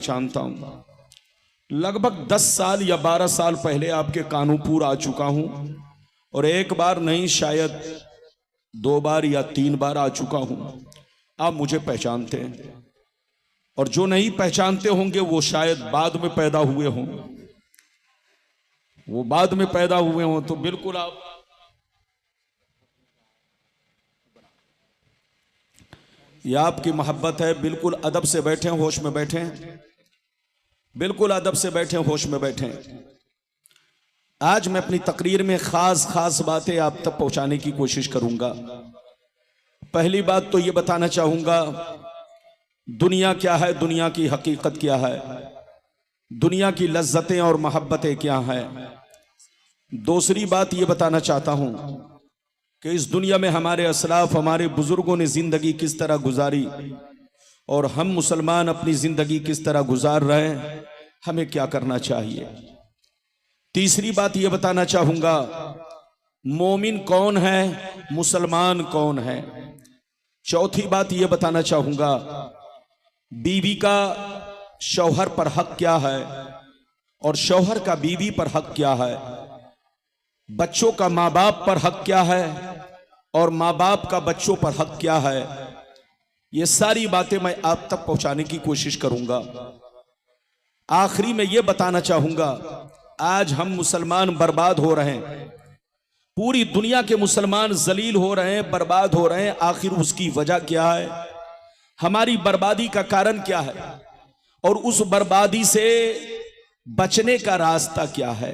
जानता हूं। लगभग 10 साल या 12 साल पहले आपके कानूपुर आ चुका हूं और एक बार नहीं शायद 2 बार या 3 बार आ चुका हूं। आप मुझे पहचानते हैं और जो नहीं पहचानते होंगे वो शायद बाद में पैदा हुए हों, वो बाद में पैदा हुए हों। तो बिल्कुल आप ये आपकी मोहब्बत है। बिल्कुल अदब से बैठे, होश में बैठे, बिल्कुल अदब से बैठे, होश में बैठे। आज मैं अपनी तकरीर में खास बातें आप तक पहुंचाने की कोशिश करूंगा। पहली बात तो ये बताना चाहूंगा दुनिया क्या है, दुनिया की हकीकत क्या है, दुनिया की लज्जतें और मोहब्बतें क्या हैं। दूसरी बात ये बताना चाहता हूं कि इस दुनिया में हमारे असलाफ, हमारे बुजुर्गों ने जिंदगी किस तरह गुजारी और हम मुसलमान अपनी जिंदगी किस तरह गुजार रहे हैं, हमें क्या करना चाहिए। तीसरी बात यह बताना चाहूंगा मोमिन कौन है, मुसलमान कौन है। चौथी बात यह बताना चाहूंगा बीवी का शौहर पर हक क्या है और शौहर का बीवी पर हक क्या है। बच्चों का माँ बाप पर हक क्या है और माँ बाप का बच्चों पर हक क्या है। ये सारी बातें मैं आप तक पहुंचाने की कोशिश करूंगा। आखिरी में यह बताना चाहूंगा आज हम मुसलमान बर्बाद हो रहे हैं, पूरी दुनिया के मुसलमान जलील हो रहे हैं, बर्बाद हो रहे हैं। आखिर उसकी वजह क्या है, हमारी बर्बादी का कारण क्या है और उस बर्बादी से बचने का रास्ता क्या है।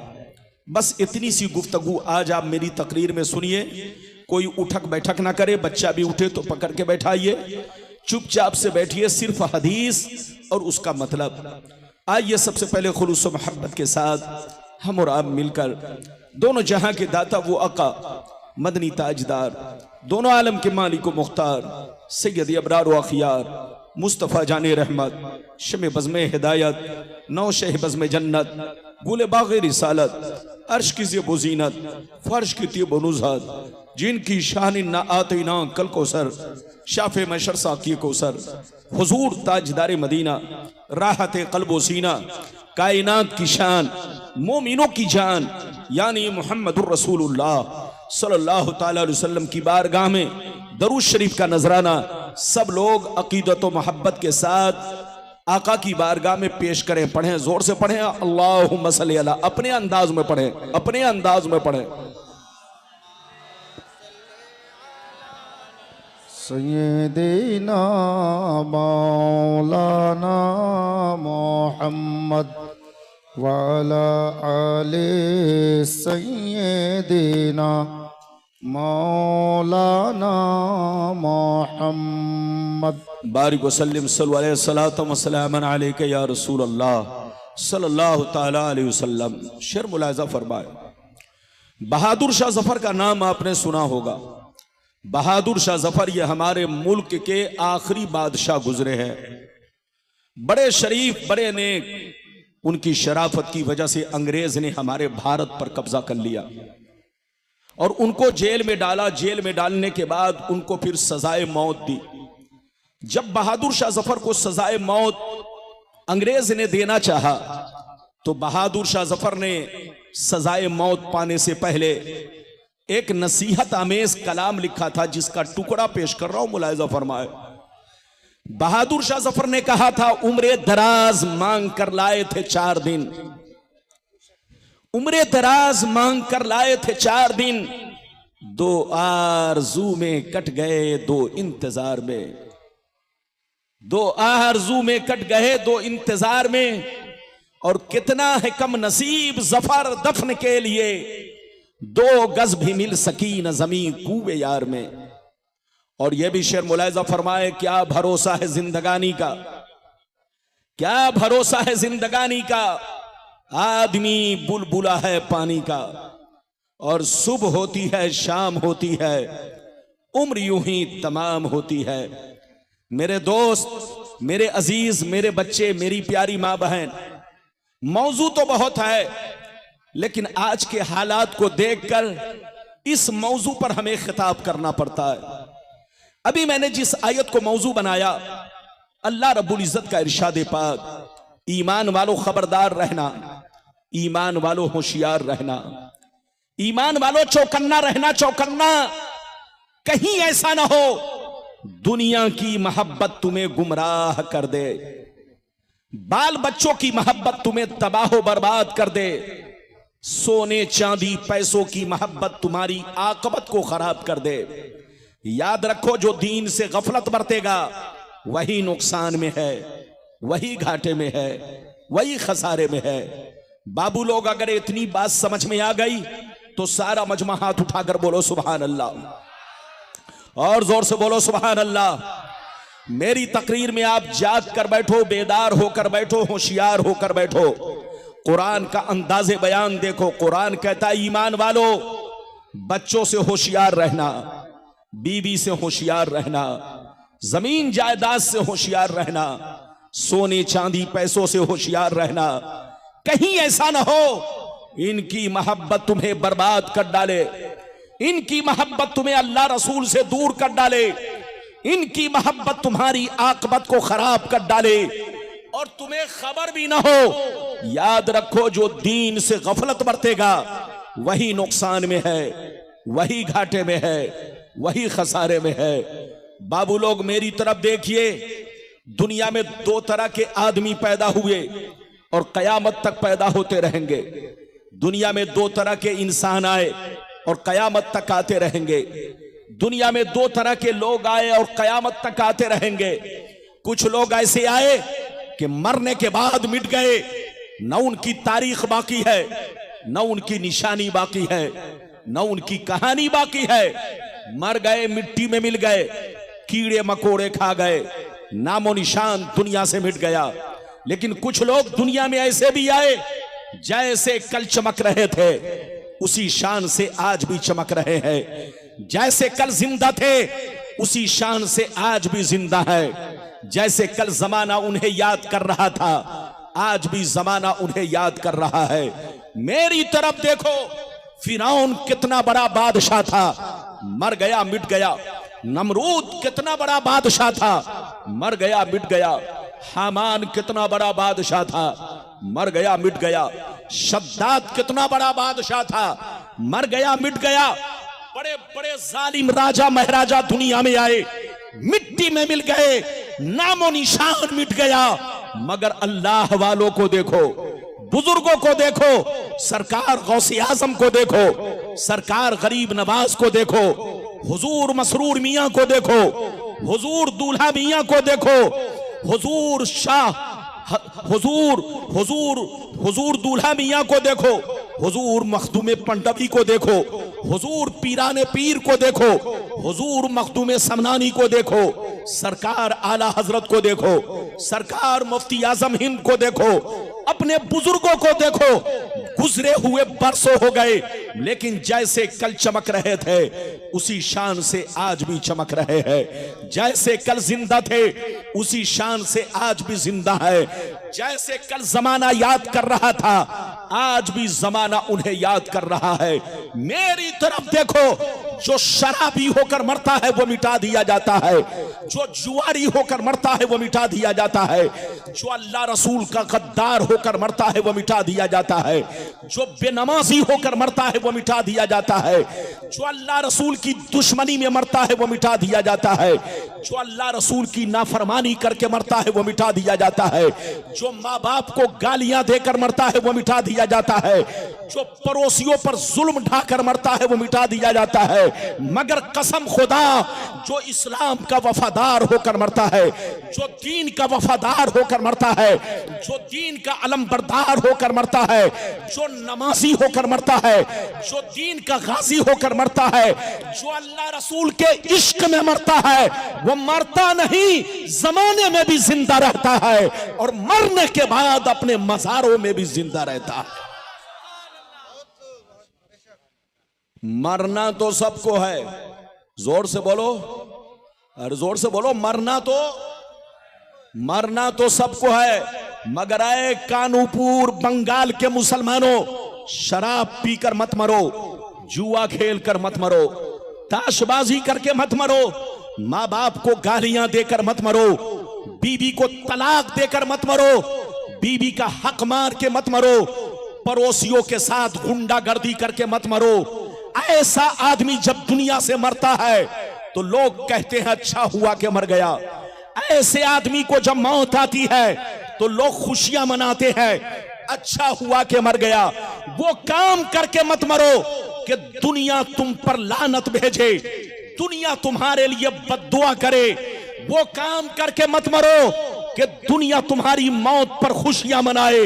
बस इतनी सी गुफ्तगू आज आप मेरी तकरीर में सुनिए। कोई उठक बैठक ना करे, बच्चा भी उठे तो पकड़ के बैठाइए, चुपचाप से बैठिए, सिर्फ हदीस और उसका मतलब। आइए सबसे पहले खुलूस व मोहब्बत के साथ हम और आप मिलकर दोनों जहां के दाता वो आका मदनी ताजदार, दोनों आलम के मालिक व मुख्तार सैयद अबरार व अखियार मुस्तफ़ा जाने रहमत, शमे बज़्मे हिदायत, नौ शह बज़्मे जन्नत, गुले बाग़े रिसालत, अर्श की ज़ेब ज़ीनत, फर्श की तीब नुज़हत, जिनकी शान ना आतीना कल कौसर, शाफ़े मशर साक़ी कौसर, हुज़ूर ताजदार मदीना, राहत क़ल्ब सीना, कायनात की शान, मोमिनों की जान यानी मुहम्मदुर रसूलुल्लाह सल्लल्लाहु ताला अलैहि वसल्लम की बारगाह में दरूद शरीफ का नजराना सब लोग अकीदत व मोहब्बत के साथ आका की बारगाह में पेश करें। पढ़ें, जोर से पढ़ें, अल्लाहुम्मा सल्ली अला, अपने अंदाज में पढ़ें, अपने अंदाज में पढ़ें। सय्यदना मौलाना मोहम्मद वाला आले सय्यदना मौलाना मोहम्मद बारिक वसल्लिम सल्लल्लाहु अलैहि वसल्लम वसल्लम अलैका या रसूल अल्लाह सल्लल्लाहु ताला अलैहि वसल्लम। शेर मुलाज़ा फरमाए। बहादुर शाह जफर का नाम आपने सुना होगा। बहादुर शाह जफर ये हमारे मुल्क के आखिरी बादशाह गुजरे हैं। बड़े शरीफ, बड़े नेक, उनकी शराफत की वजह से अंग्रेज ने हमारे भारत पर कब्जा कर लिया और उनको जेल में डाला। जेल में डालने के बाद उनको फिर सजाए मौत दी। जब बहादुर शाह जफर को सजाए मौत अंग्रेज ने देना चाहा तो बहादुर शाह जफर ने सजाए मौत पाने से पहले एक नसीहत आमेज कलाम लिखा था जिसका टुकड़ा पेश कर रहा हूं, मुलाहिजा फरमाए। बहादुर शाह जफर ने कहा था उम्रे दराज मांग कर लाए थे 4 दिन, उम्रे दराज मांग कर लाए थे 4 दिन, 2 आरज़ू में कट गए 2 इंतजार में, 2 आरज़ू में कट गए 2 इंतजार में। और कितना है कम नसीब जफर दफन के लिए, 2 गज भी मिल सकी न जमीन कूबे यार में। और यह भी शेर मुलाहिजा फरमाए, क्या भरोसा है जिंदगानी का, क्या भरोसा है जिंदगानी का, आदमी बुलबुला है पानी का और सुबह होती है शाम होती है, उम्र यूं ही तमाम होती है। मेरे दोस्त, मेरे अजीज, मेरे बच्चे, मेरी प्यारी मां बहन, मौजू तो बहुत है लेकिन आज के हालात को देखकर इस मौजू पर हमें खिताब करना पड़ता है। अभी मैंने जिस आयत को मौजू बनाया, अल्लाह रब्बुल इज्जत का इरशाद पाक, ईमान वालों खबरदार रहना, ईमान वालों होशियार रहना, ईमान वालों चौकन्ना रहना, चौकन्ना। कहीं ऐसा ना हो दुनिया की मोहब्बत तुम्हें गुमराह कर दे, बाल बच्चों की मोहब्बत तुम्हें तबाह बर्बाद कर दे, सोने चांदी पैसों की मोहब्बत तुम्हारी आकबत को खराब कर दे। याद रखो, जो दीन से गफलत बरतेगा वही नुकसान में है, वही घाटे में है, वही खसारे में है। बाबू लोग, अगर इतनी बात समझ में आ गई तो सारा मजमा हाथ उठाकर बोलो सुभान अल्लाह, और जोर से बोलो सुभान अल्लाह। मेरी तकरीर में आप जाग कर बैठो, बेदार होकर बैठो, होशियार होकर बैठो। कुरान का अंदाज़े बयान देखो। कुरान कहता है ईमान वालों बच्चों से होशियार रहना, बीवी से होशियार रहना, जमीन जायदाद से होशियार रहना, सोने चांदी पैसों से होशियार रहना। कहीं ऐसा ना हो इनकी मोहब्बत तुम्हें बर्बाद कर डाले, इनकी मोहब्बत तुम्हें अल्लाह रसूल से दूर कर डाले, इनकी मोहब्बत तुम्हारी आकबत को खराब कर डाले और तुम्हें खबर भी ना हो। याद रखो, जो दीन से गफलत बरतेगा वही नुकसान में है, वही घाटे में है, वही खसारे में है। बाबू लोग मेरी तरफ देखिए, दुनिया में दो तरह के आदमी पैदा हुए और कयामत तक पैदा होते रहेंगे। दुनिया में दो तरह के इंसान आए और कयामत तक आते रहेंगे। दुनिया में दो तरह के लोग आए और कयामत तक आते रहेंगे। कुछ लोग ऐसे आए कि मरने के बाद मिट गए, न उनकी तारीख बाकी है, न उनकी निशानी बाकी है, न उनकी कहानी बाकी है। मर गए, मिट्टी में मिल गए, कीड़े मकोड़े खा गए, नामो निशान दुनिया से मिट गया। लेकिन कुछ लोग दुनिया में ऐसे भी आए जैसे कल चमक रहे थे उसी शान से आज भी चमक रहे हैं, जैसे कल जिंदा थे उसी शान से आज भी जिंदा है। जैसे कल जमाना उन्हें याद कर रहा था आज भी जमाना उन्हें याद कर रहा है। मेरी तरफ देखो, फिरौन कितना बड़ा बादशाह था, मर गया मिट गया। नमरूद कितना बड़ा बादशाह था, मर गया मिट गया। हामान कितना बड़ा बादशाह था, मर गया मिट गया। शद्दाद कितना बड़ा बादशाह था, मर गया मिट गया। बड़े बड़े जालिम राजा महाराजा दुनिया में आए, मिट्टी में मिल गए, नामो निशान मिट गया। मगर अल्लाह वालों को देखो, बुजुर्गों को देखो, सरकार गौसे आजम को देखो, सरकार गरीब नवाज को देखो, हुजूर मसरूर मियां को देखो, हुजूर दूल्हा मियां को देखो, हुजूर शाह हुजूर हुजूर हुजूर दूल्हा मियां को देखो, हुजूर मखदूम पंडवी को देखो, हुजूर पीराने पीर को देखो, हुजूर मखदूम समनानी को देखो, सरकार आला हजरत को देखो, सरकार मुफ्ती आजम हिंद को देखो, अपने बुजुर्गों को देखो। गुजरे हुए बरसों हो गए लेकिन जैसे कल चमक रहे थे उसी शान से आज भी चमक रहे हैं। जैसे कल जिंदा थे उसी शान से आज भी जिंदा है। जैसे कल जमाना याद कर रहा था आज भी जमाना उन्हें याद कर रहा है। मेरी तरफ देखो, जो शराबी होकर मरता है वो मिटा दिया जाता है, जो जुआरी होकर मरता है वो मिटा दिया जाता है, जो अल्लाह रसूल का गद्दार होकर मरता है वो मिटा दिया जाता है, जो बेनमाजी होकर मरता है वो मिटा दिया जाता है, जो अल्लाह रसूल की दुश्मनी में मरता है वो मिटा दिया जाता है, जो अल्लाह रसूल की नाफरमानी करके मरता है वो मिटा दिया जाता है, जो माँ बाप को गालियां देकर मरता है वो मिटा दिया जाता है, जो पड़ोसियों पर जुल्म ढाकर मरता है वो मिटा दिया जाता है। मगर कसम खुदा, जो इस्लाम का वफादार होकर मरता है, जो दीन का वफादार होकर मरता है, जो दीन का अलमबरदार होकर मरता है, जो नमाजी होकर मरता है, जो दीन का गाजी होकर मरता है, जो अल्लाह रसूल के इश्क में मरता है, वो मरता नहीं, जमाने में भी जिंदा रहता है और मरने के बाद अपने मज़ारों में भी जिंदा रहता है। मरना तो सबको है, जोर से बोलो, अरे जोर से बोलो, मरना तो सबको है। मगर आए कानूपुर बंगाल के मुसलमानों, शराब पीकर मत मरो, जुआ खेल कर मत मरो, ताशबाजी करके मत मरो, माँ बाप को गालियां देकर मत मरो, बीवी को तलाक देकर मत मरो, बीवी का हक मार के मत मरो, पड़ोसियों के साथ गुंडागर्दी करके मत मरो। ऐसा आदमी जब दुनिया से मरता है तो लोग कहते हैं अच्छा हुआ कि मर गया। ऐसे आदमी को जब मौत आती है तो लोग खुशियां मनाते हैं, अच्छा हुआ कि मर गया। वो काम करके मत मरो कि दुनिया तुम पर लानत भेजे, दुनिया तुम्हारे लिए बद्दुआ करे। वो काम करके मत मरो कि दुनिया तुम्हारी मौत पर खुशियां मनाए।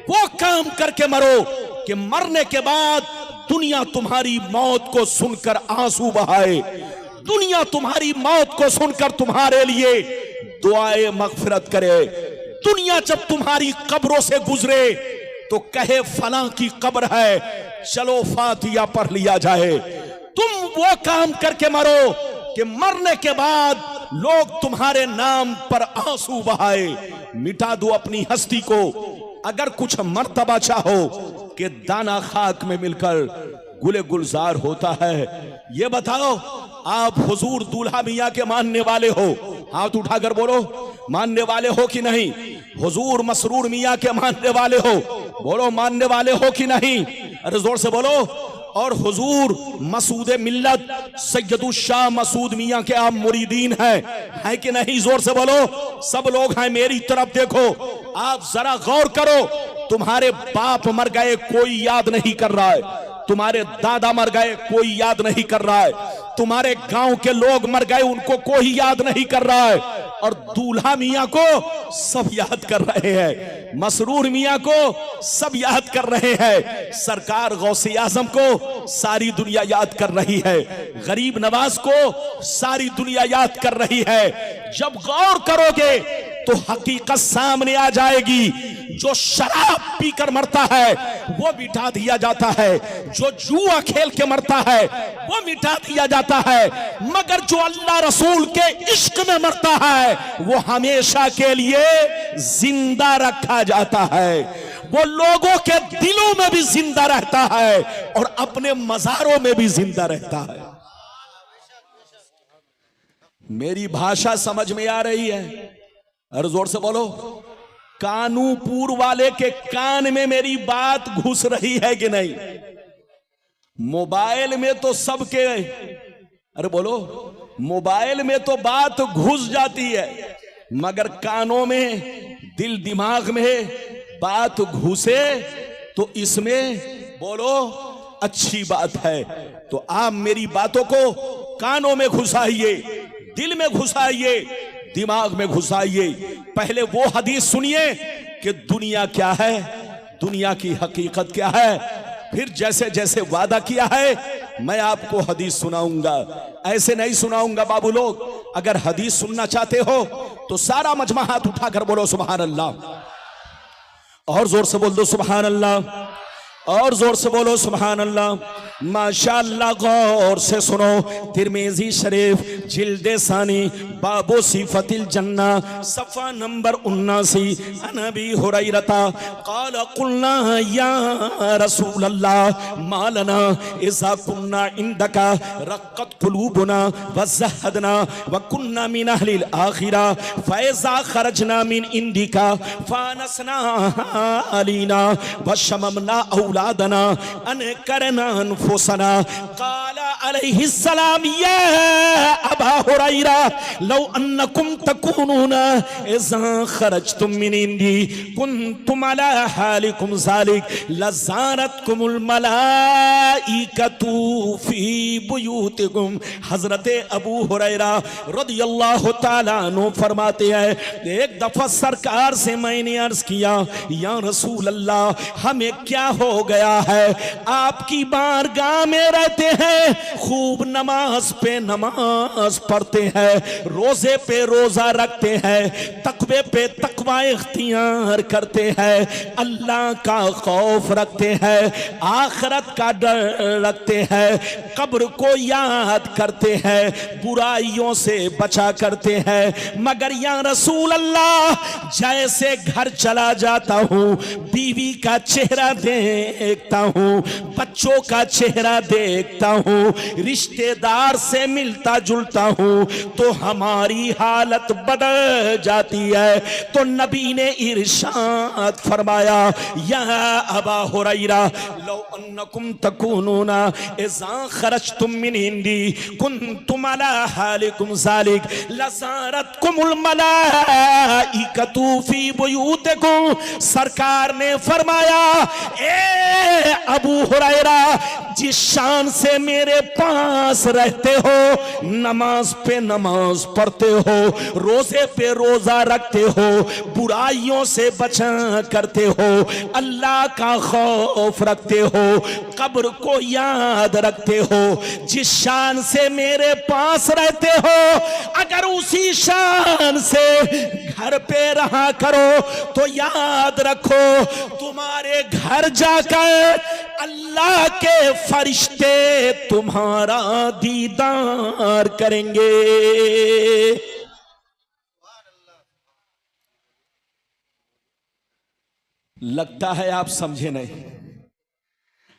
वो काम करके मरो कि मरने के बाद दुनिया तुम्हारी मौत को सुनकर आंसू बहाए, दुनिया तुम्हारी मौत को सुनकर तुम्हारे लिए दुआए मगफिरत करे। दुनिया जब तुम्हारी कब्रों से गुजरे तो कहे फलां की कब्र है, चलो फातिया पढ़ लिया जाए। तुम वो काम करके मरो कि मरने के बाद लोग तुम्हारे नाम पर आंसू बहाए। मिटा दो अपनी हस्ती को। अगर कुछ मर्तबा चाहो कि दाना खाक में मिलकर गुले गुलजार होता है, ये बताओ आप हुजूर दूल्हा मियां के मानने वाले हो? हाथ उठाकर बोलो, मानने वाले हो कि नहीं? हुजूर मसरूर मियां के मानने वाले हो? बोलो, मानने वाले हो कि नहीं? अरे जोर से बोलो। और हुजूर मसूद मिल्लत सैयदुल शाह मसूद मियां के आप मुरीदीन हैं कि नहीं? जोर से बोलो। सब लोग हैं, मेरी तरफ देखो। आप जरा गौर करो, तुम्हारे बाप मर गए कोई याद नहीं कर रहा है, तुम्हारे दादा मर गए कोई याद नहीं कर रहा है, तुम्हारे गांव के लोग मर गए उनको कोई याद नहीं कर रहा है, और दूल्हा मियां को सब याद कर रहे हैं, मसरूर मियां को सब याद कर रहे हैं, सरकार गौसे आजम को सारी दुनिया याद कर रही है, गरीब नवाज को सारी दुनिया याद कर रही है। जब गौर करोगे तो हकीकत सामने आ जाएगी। जो शराब पीकर मरता है वो मिटा दिया जाता है, जो जुआ खेल के मरता है वो मिटा दिया जाता है, मगर जो अल्लाह रसूल के इश्क में मरता है वो हमेशा के लिए जिंदा रखा जाता है। वो लोगों के दिलों में भी जिंदा रहता है और अपने मज़ारों में भी जिंदा रहता है। मेरी भाषा समझ में आ रही है? और जोर से बोलो। कानूपुर वाले के कान में मेरी बात घुस रही है कि नहीं? मोबाइल में तो सबके, अरे बोलो, मोबाइल में तो बात घुस जाती है, मगर कानों में, दिल दिमाग में बात घुसे तो इसमें बोलो अच्छी बात है। तो आप मेरी बातों को कानों में घुसाइए, दिल में घुसाइए, दिमाग में घुसाइए। पहले वो हदीस सुनिए कि दुनिया क्या है, दुनिया की हकीकत क्या है, फिर जैसे जैसे वादा किया है मैं आपको हदीस सुनाऊंगा। ऐसे नहीं सुनाऊंगा बाबू लोग। अगर हदीस सुनना चाहते हो तो सारा मजमा हाथ उठाकर बोलो सुभान अल्लाह, और जोर से बोल दो सुभान अल्लाह, और जोर से बोलो सुभान अल्लाह। माशाअल्लाह, गौर से सुनो। तिरमिज़ी शरीफ जिल्दे सानी बाबो सिफतिल जन्ना सफ़ा नंबर 79। अनबी हुरैरता क़ाल क़ुलना या रसूल अल्लाह मा लना इज़ा कुन्ना इंदका रक़्क़त क़ुलूबुना व ज़हदना व कुन्ना मिन अहलिल आखिरा फ़इज़ा ख़रजना मिन इंदिका फ़ानसना अलीना व शममना औलादना अन करना अनफुसना। क़ाला अलैहिस्सलाम या अबा हुरैरा लौ अन्नकुम तकूनूना इज़ा ख़रजतुम मिन इंदी कुन्तुम अला हालिकुम ज़ालिक लज़ारतकुमुल मलाइकतु फ़ी बुयूतिकुम। हज़रत अबू हुरैरा रज़ियल्लाहु ताला अन्हु फरमाते हैं, एक दफ़ा सरकार से मैंने अर्ज़ किया, या रसूल अल्लाह हमें क्या हो गया है, आपकी बारगाह में रहते हैं, खूब नमाज पे नमाज पढ़ते हैं, रोजे पे रोजा रखते हैं, तकवे पे तकवा इख्तियार करते हैं, अल्लाह का खौफ रखते हैं, आखिरत का डर रखते हैं, कब्र को याद करते हैं, बुराइयों से बचा करते हैं, मगर या रसूल अल्लाह जैसे घर चला जाता हूँ बीवी का चेहरा देखता हूँ, बच्चों का चेहरा देखता हूँ, रिश्तेदार से मिलता जुलता हूँ तो हमारी हालत बदल जाती है। तो नबी ने इरशाद फरमाया, या अबा हुरैरा लौ अन्नकुम तकूनूना इज़ा खरजतुम मिन इंदी कुंतुम अला हालिकुम ज़ालिक लज़ारतकुमुल मलाइकतु फी बुयूतिकुम। सरकार ने फरमाया, ए अबू हुरैरा, जिस शान से मेरे पास रहते हो, नमाज पे नमाज पढ़ते हो, रोजे पे रोजा रखते हो, बुराइयों से बचा करते हो, अल्लाह का खौफ रखते हो, कब्र को याद रखते हो, जिस शान से मेरे पास रहते हो, अगर उसी शान से घर पे रहा करो तो याद रखो तुम्हारे घर जाकर अल्लाह के फरिश्ते तुम्हारा दीदार करेंगे। लगता है आप समझे नहीं।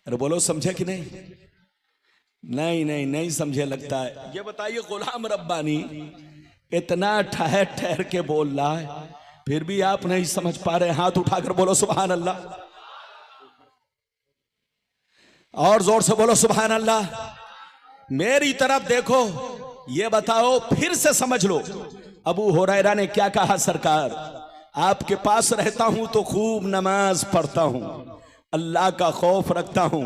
अरे बोलो, समझे कि नहीं? नहीं नहीं नहीं समझे लगता है। ये बताइए, गुलाम रब्बानी इतना ठहर ठहर के बोल रहा है, फिर भी आप नहीं समझ पा रहे। हाथ उठाकर बोलो सुभान अल्लाह, और जोर से बोलो सुभान अल्लाह। मेरी तरफ देखो, ये बताओ, फिर से समझ लो। अबू हुरैरा ने क्या कहा? सरकार, आपके पास रहता हूं तो खूब नमाज पढ़ता हूं, अल्लाह का खौफ रखता हूं,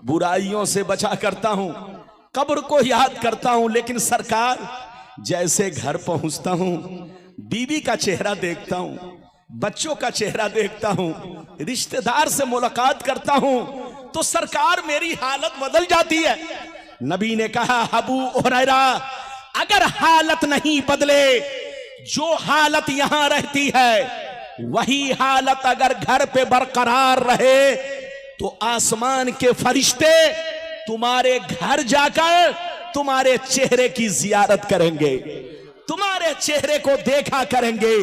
बुराइयों से बचा करता हूं, कब्र को याद करता हूं, लेकिन सरकार, जैसे घर पहुंचता हूं, बीवी का चेहरा देखता हूं, बच्चों का चेहरा देखता हूं, रिश्तेदार से मुलाकात करता हूं, तो सरकार मेरी हालत बदल जाती है। नबी ने कहा, अबू हुरैरा, अगर हालत नहीं बदले, जो हालत यहां रहती है वही हालत अगर घर पे बरकरार रहे, तो आसमान के फरिश्ते तुम्हारे घर जाकर तुम्हारे चेहरे की जियारत करेंगे, तुम्हारे चेहरे को देखा करेंगे।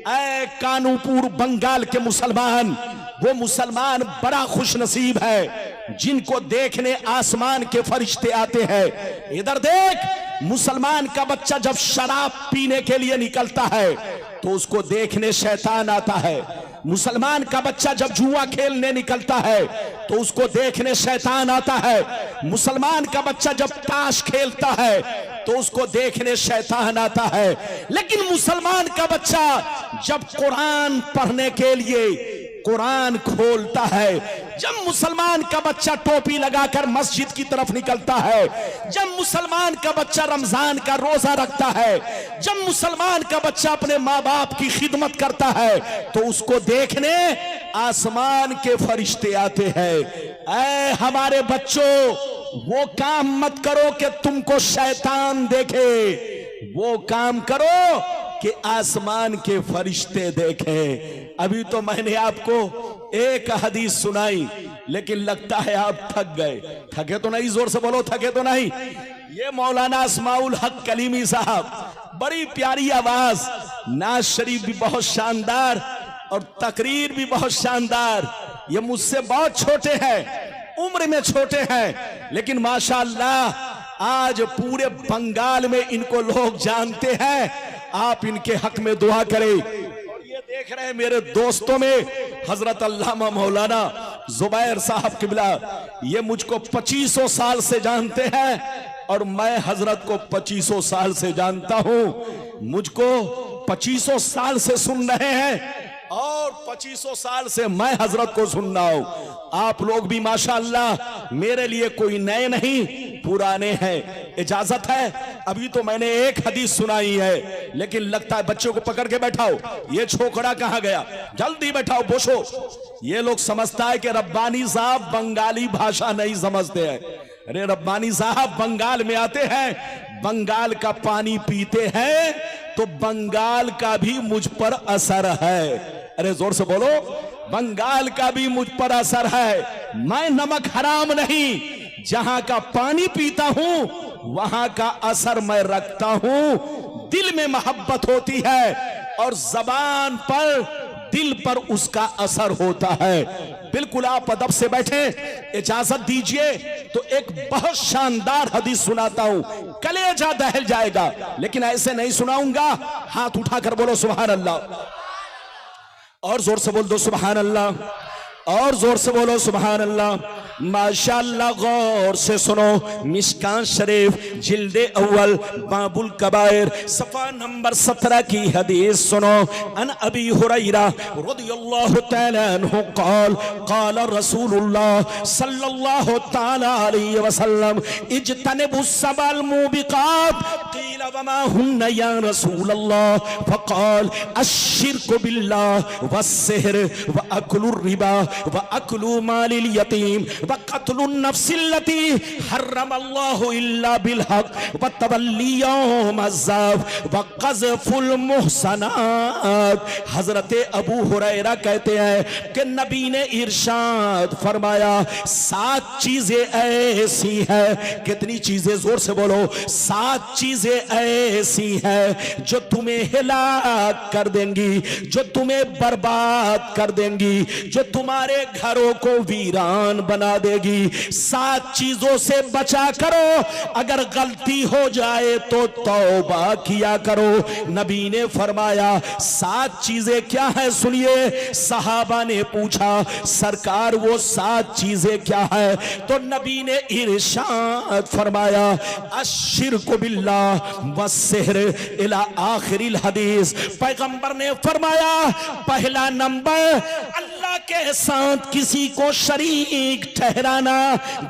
ऐ कानूपुर बंगाल के मुसलमान, वो मुसलमान बड़ा खुश नसीब है जिनको देखने आसमान के फरिश्ते आते हैं। इधर देख, मुसलमान का बच्चा जब शराब पीने के लिए निकलता है तो उसको देखने शैतान आता है। मुसलमान का बच्चा जब जुआ खेलने निकलता है तो उसको देखने शैतान आता है। मुसलमान का बच्चा जब ताश खेलता है तो उसको देखने शैतान आता है। लेकिन मुसलमान का बच्चा जब कुरान पढ़ने के लिए कुरान खोलता है, जब मुसलमान का बच्चा टोपी लगाकर मस्जिद की तरफ निकलता है, जब मुसलमान का बच्चा रमजान का रोजा रखता है, जब मुसलमान का बच्चा अपने माँ बाप की खिदमत करता है, तो उसको देखने आसमान के फरिश्ते आते हैं। ऐ हमारे बच्चों, वो काम मत करो कि तुमको शैतान देखे, वो काम करो कि आसमान के फरिश्ते देखें। अभी तो मैंने आपको एक हदीस सुनाई, लेकिन लगता है आप थक गए। थके तो नहीं? जोर से बोलो, थके तो नहीं? ये मौलाना अस्माउल हक कलीमी साहब, बड़ी प्यारी आवाज, नाज शरीफ भी बहुत शानदार और तकरीर भी बहुत शानदार। ये मुझसे बहुत छोटे हैं, उम्र में छोटे हैं, लेकिन माशाअल्लाह आज पूरे बंगाल में इनको लोग जानते हैं। आप इनके हक में दुआ करें। और ये देख रहे हैं मेरे दोस्तों में हजरत अल्लामा मौलाना जुबैर साहब किबला, ये मुझको 2500 साल से जानते हैं और मैं हजरत को 2500 साल से जानता हूं। मुझको 2500 साल से सुन रहे हैं और 2500 साल से मैं हजरत को सुन रहा हूं। आप लोग भी माशाअल्लाह मेरे लिए कोई नए नहीं, पुराने हैं। इजाजत है? अभी तो मैंने एक हदीस सुनाई है, लेकिन लगता है बच्चों को पकड़ के बैठाओ। ये छोकरा कहां गया? जल्दी बैठाओ, बोशो। ये लोग समझता है कि रब्बानी साहब बंगाली भाषा नहीं समझते हैं। अरे रब्बानी साहब बंगाल में आते हैं, बंगाल का पानी पीते हैं, तो बंगाल का भी मुझ पर असर है। अरे जोर से बोलो, बंगाल का भी मुझ पर असर है। मैं नमक हराम नहीं, जहां का पानी पीता हूं वहां का असर मैं रखता हूं। दिल में मोहब्बत होती है और जबान पर दिल पर उसका असर होता है। बिल्कुल आप अदब से बैठे, इजाजत दीजिए तो एक बहुत शानदार हदीस सुनाता हूं, कलेजा दहल जाएगा, लेकिन ऐसे नहीं सुनाऊंगा। हाथ उठाकर बोलो सुभान अल्लाह, और जोर से बोल दो सुभान अल्लाह, और जोर से बोलो सुभान अल्लाह। माशाअल्लाह, गौर से सुनो, मिशकान शरीफ जिल्दे अव्वल बाबुल कबायर सफा नंबर 17 की हदीस सुनो। अन अबी हुरैरा रदियल्लाहु तआला अन्हु क़ाल क़ाल रसूलुल्लाह सल्लल्लाहु तआला अलैहि वसल्लम इज्तनिबुस सबल मुबिक़ात क़ील वमा हुन्ना या रसूलल्लाह फ़क़ाल अश्शिरकु बिल्लाह वस्सिह्र व अक्लुर रिबा व अक्लु मालिल यतीम व क़त्लुन नफ्सिल्लती हर्रमल्लाहु इल्ला बिलहक़ व तवल्ली यौमज़्ज़ाफ़ व क़ज़फ़ुल मुहसनात। हज़रत अबू हुरैरा कहते हैं कि नबी ने इरशाद फरमाया, 7 चीजें ऐसी हैं। कितनी चीजें? जोर से बोलो। 7 चीजें ऐसी हैं जो तुम्हें हिलाक कर देंगी, जो तुम्हें बर्बाद कर देंगी, जो तुम्हारे घरों को वीरान बना देगी। 7 चीजों से बचा करो, अगर गलती हो जाए तो तौबा किया करो। नबी ने फरमाया 7 चीजें क्या है? सुनिए। सहाबा ने पूछा, सरकार वो 7 चीजें क्या है? तो नबी ने इरशाद फरमाया, अश्शिरकु बिल्लाह वस्सिह्र इला आखिरिल हदीस। पैगंबर ने फरमाया, पहला नंबर अल्लाह के साथ किसी को शरीक ठहराना।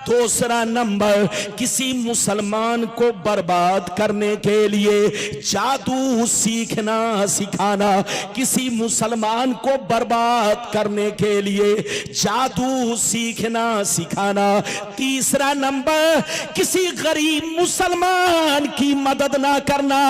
दूसरा नंबर किसी मुसलमान को बर्बाद करने के लिए जादू सीखना सिखाना, किसी मुसलमान को बर्बाद करने के लिए जादू सीखना सिखाना। तीसरा नंबर किसी गरीब मुसलमान की मदद ना करना,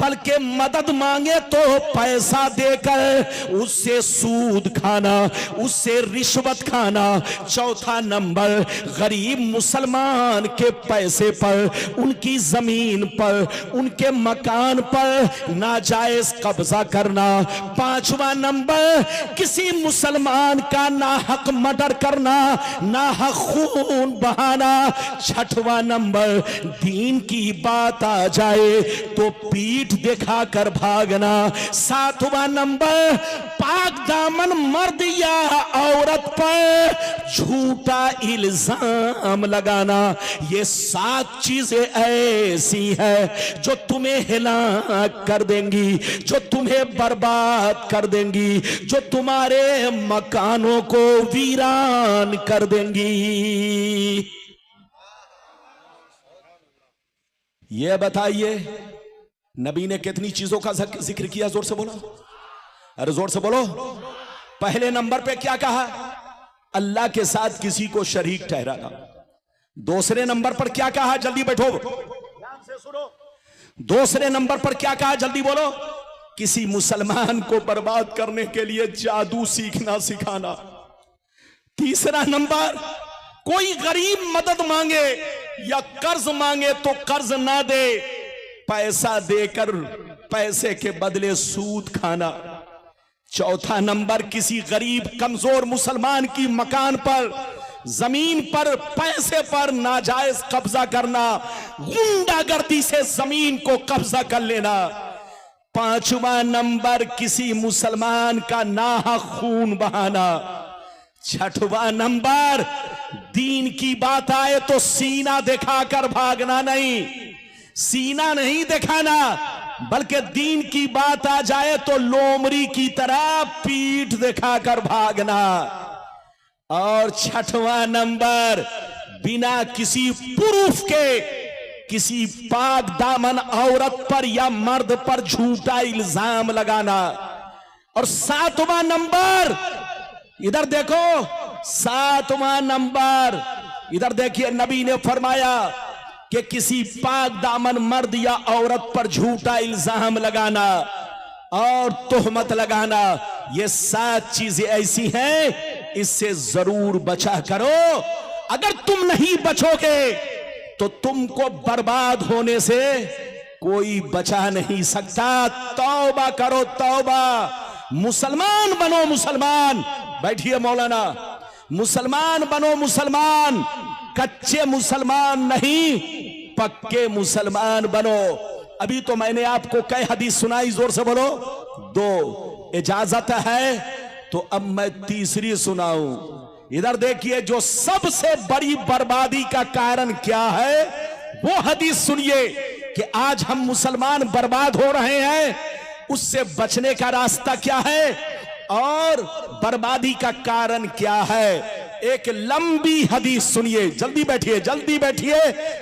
बल्कि मदद मांगे तो पैसा देकर उससे सूद खाना, उससे रिश्वत खाना। चौथा नंबर गरीब मुसलमान के पैसे पर, उनकी जमीन पर, उनके मकान पर नाजायज कब्जा करना। पांचवा नंबर किसी मुसलमान का नाहक मर्डर करना, नाहक खून बहाना। छठवां नंबर दीन की बात आ जाए तो पीठ दिखाकर भागना। सातवां नंबर पाक दामन मर्द या औरत पर झूठा इल्जाम लगाना। ये 7 चीजें ऐसी है जो तुम्हें हिलाक कर देंगी, जो तुम्हें बर्बाद कर देंगी, जो तुम्हारे मकानों को वीरान कर देंगी। ये बताइए नबी ने कितनी चीजों का जिक्र किया? जोर से बोलो, अरे जोर से बोलो। पहले नंबर पे क्या कहा? अल्लाह के साथ किसी को शरीक ठहराना। दूसरे नंबर पर क्या कहा? जल्दी बैठो, ध्यान से सुनो। दूसरे नंबर पर क्या कहा? जल्दी बोलो। किसी मुसलमान को बर्बाद करने के लिए जादू सीखना सिखाना। तीसरा नंबर कोई गरीब मदद मांगे या कर्ज मांगे तो कर्ज ना दे, पैसा देकर पैसे के बदले सूद खाना। चौथा नंबर किसी गरीब कमजोर मुसलमान की मकान पर, जमीन पर, पैसे पर नाजायज कब्जा करना, गुंडागर्दी से जमीन को कब्जा कर लेना। पांचवा नंबर किसी मुसलमान का नाहक खून बहाना। छठवां नंबर दीन की बात आए तो सीना दिखाकर भागना नहीं, सीना नहीं दिखाना, बल्कि दीन की बात आ जाए तो लोमड़ी की तरह पीठ दिखाकर भागना। और छठवां नंबर बिना किसी प्रूफ के किसी पाक दामन औरत पर या मर्द पर झूठा इल्जाम लगाना। और सातवां नंबर, इधर देखो, सातवां नंबर इधर देखिए, नबी ने फरमाया कि किसी पाक दामन मर्द या औरत पर झूठा इल्जाम लगाना और तोहमत लगाना। ये 7 चीजें ऐसी हैं, इससे जरूर बचा करो। अगर तुम नहीं बचोगे तो तुमको बर्बाद होने से कोई बचा नहीं सकता। तौबा करो, तौबा। मुसलमान बनो मुसलमान। बैठिए मौलाना, मुसलमान बनो मुसलमान, कच्चे मुसलमान नहीं पक्के मुसलमान बनो। अभी तो मैंने आपको कई हदीस सुनाई, जोर से बोलो। 2 इजाजत है तो अब मैं तीसरी सुनाऊं। इधर देखिए, जो सबसे बड़ी बर्बादी का कारण क्या है वो हदीस सुनिए कि आज हम मुसलमान बर्बाद हो रहे हैं, उससे बचने का रास्ता क्या है और बर्बादी का कारण क्या है। एक लंबी हदीस सुनिए, जल्दी बैठिए जल्दी बैठिए,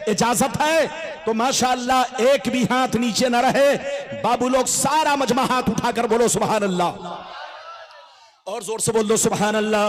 इजाजत है तो माशाअल्लाह एक भी हाथ नीचे न रहे। बाबू लोग सारा मजमा हाथ उठाकर बोलो सुभान अल्लाह, और जोर से बोल दो सुभान अल्लाह,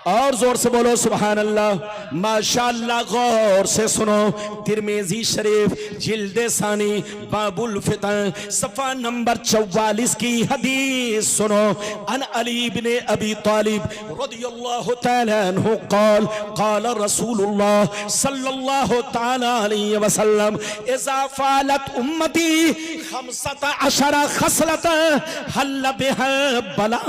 और जोर से बोलो सुभान अल्लाह। माशाअल्लाह गौर से सुनो, तिरमिज़ी शरीफ जिल्दे सानी बाबुल फितन सफा नंबर 44 की हदीस सुनो। अन अली इब्ने अबी तालिब रदियल्लाहु तआला अन्हु क़ाल क़ाल रसूलुल्लाह सल्लल्लाहु तआला अलैहि वसल्लम इज़ा फ़अलत उम्मती 15 खसलत हल बिहा बला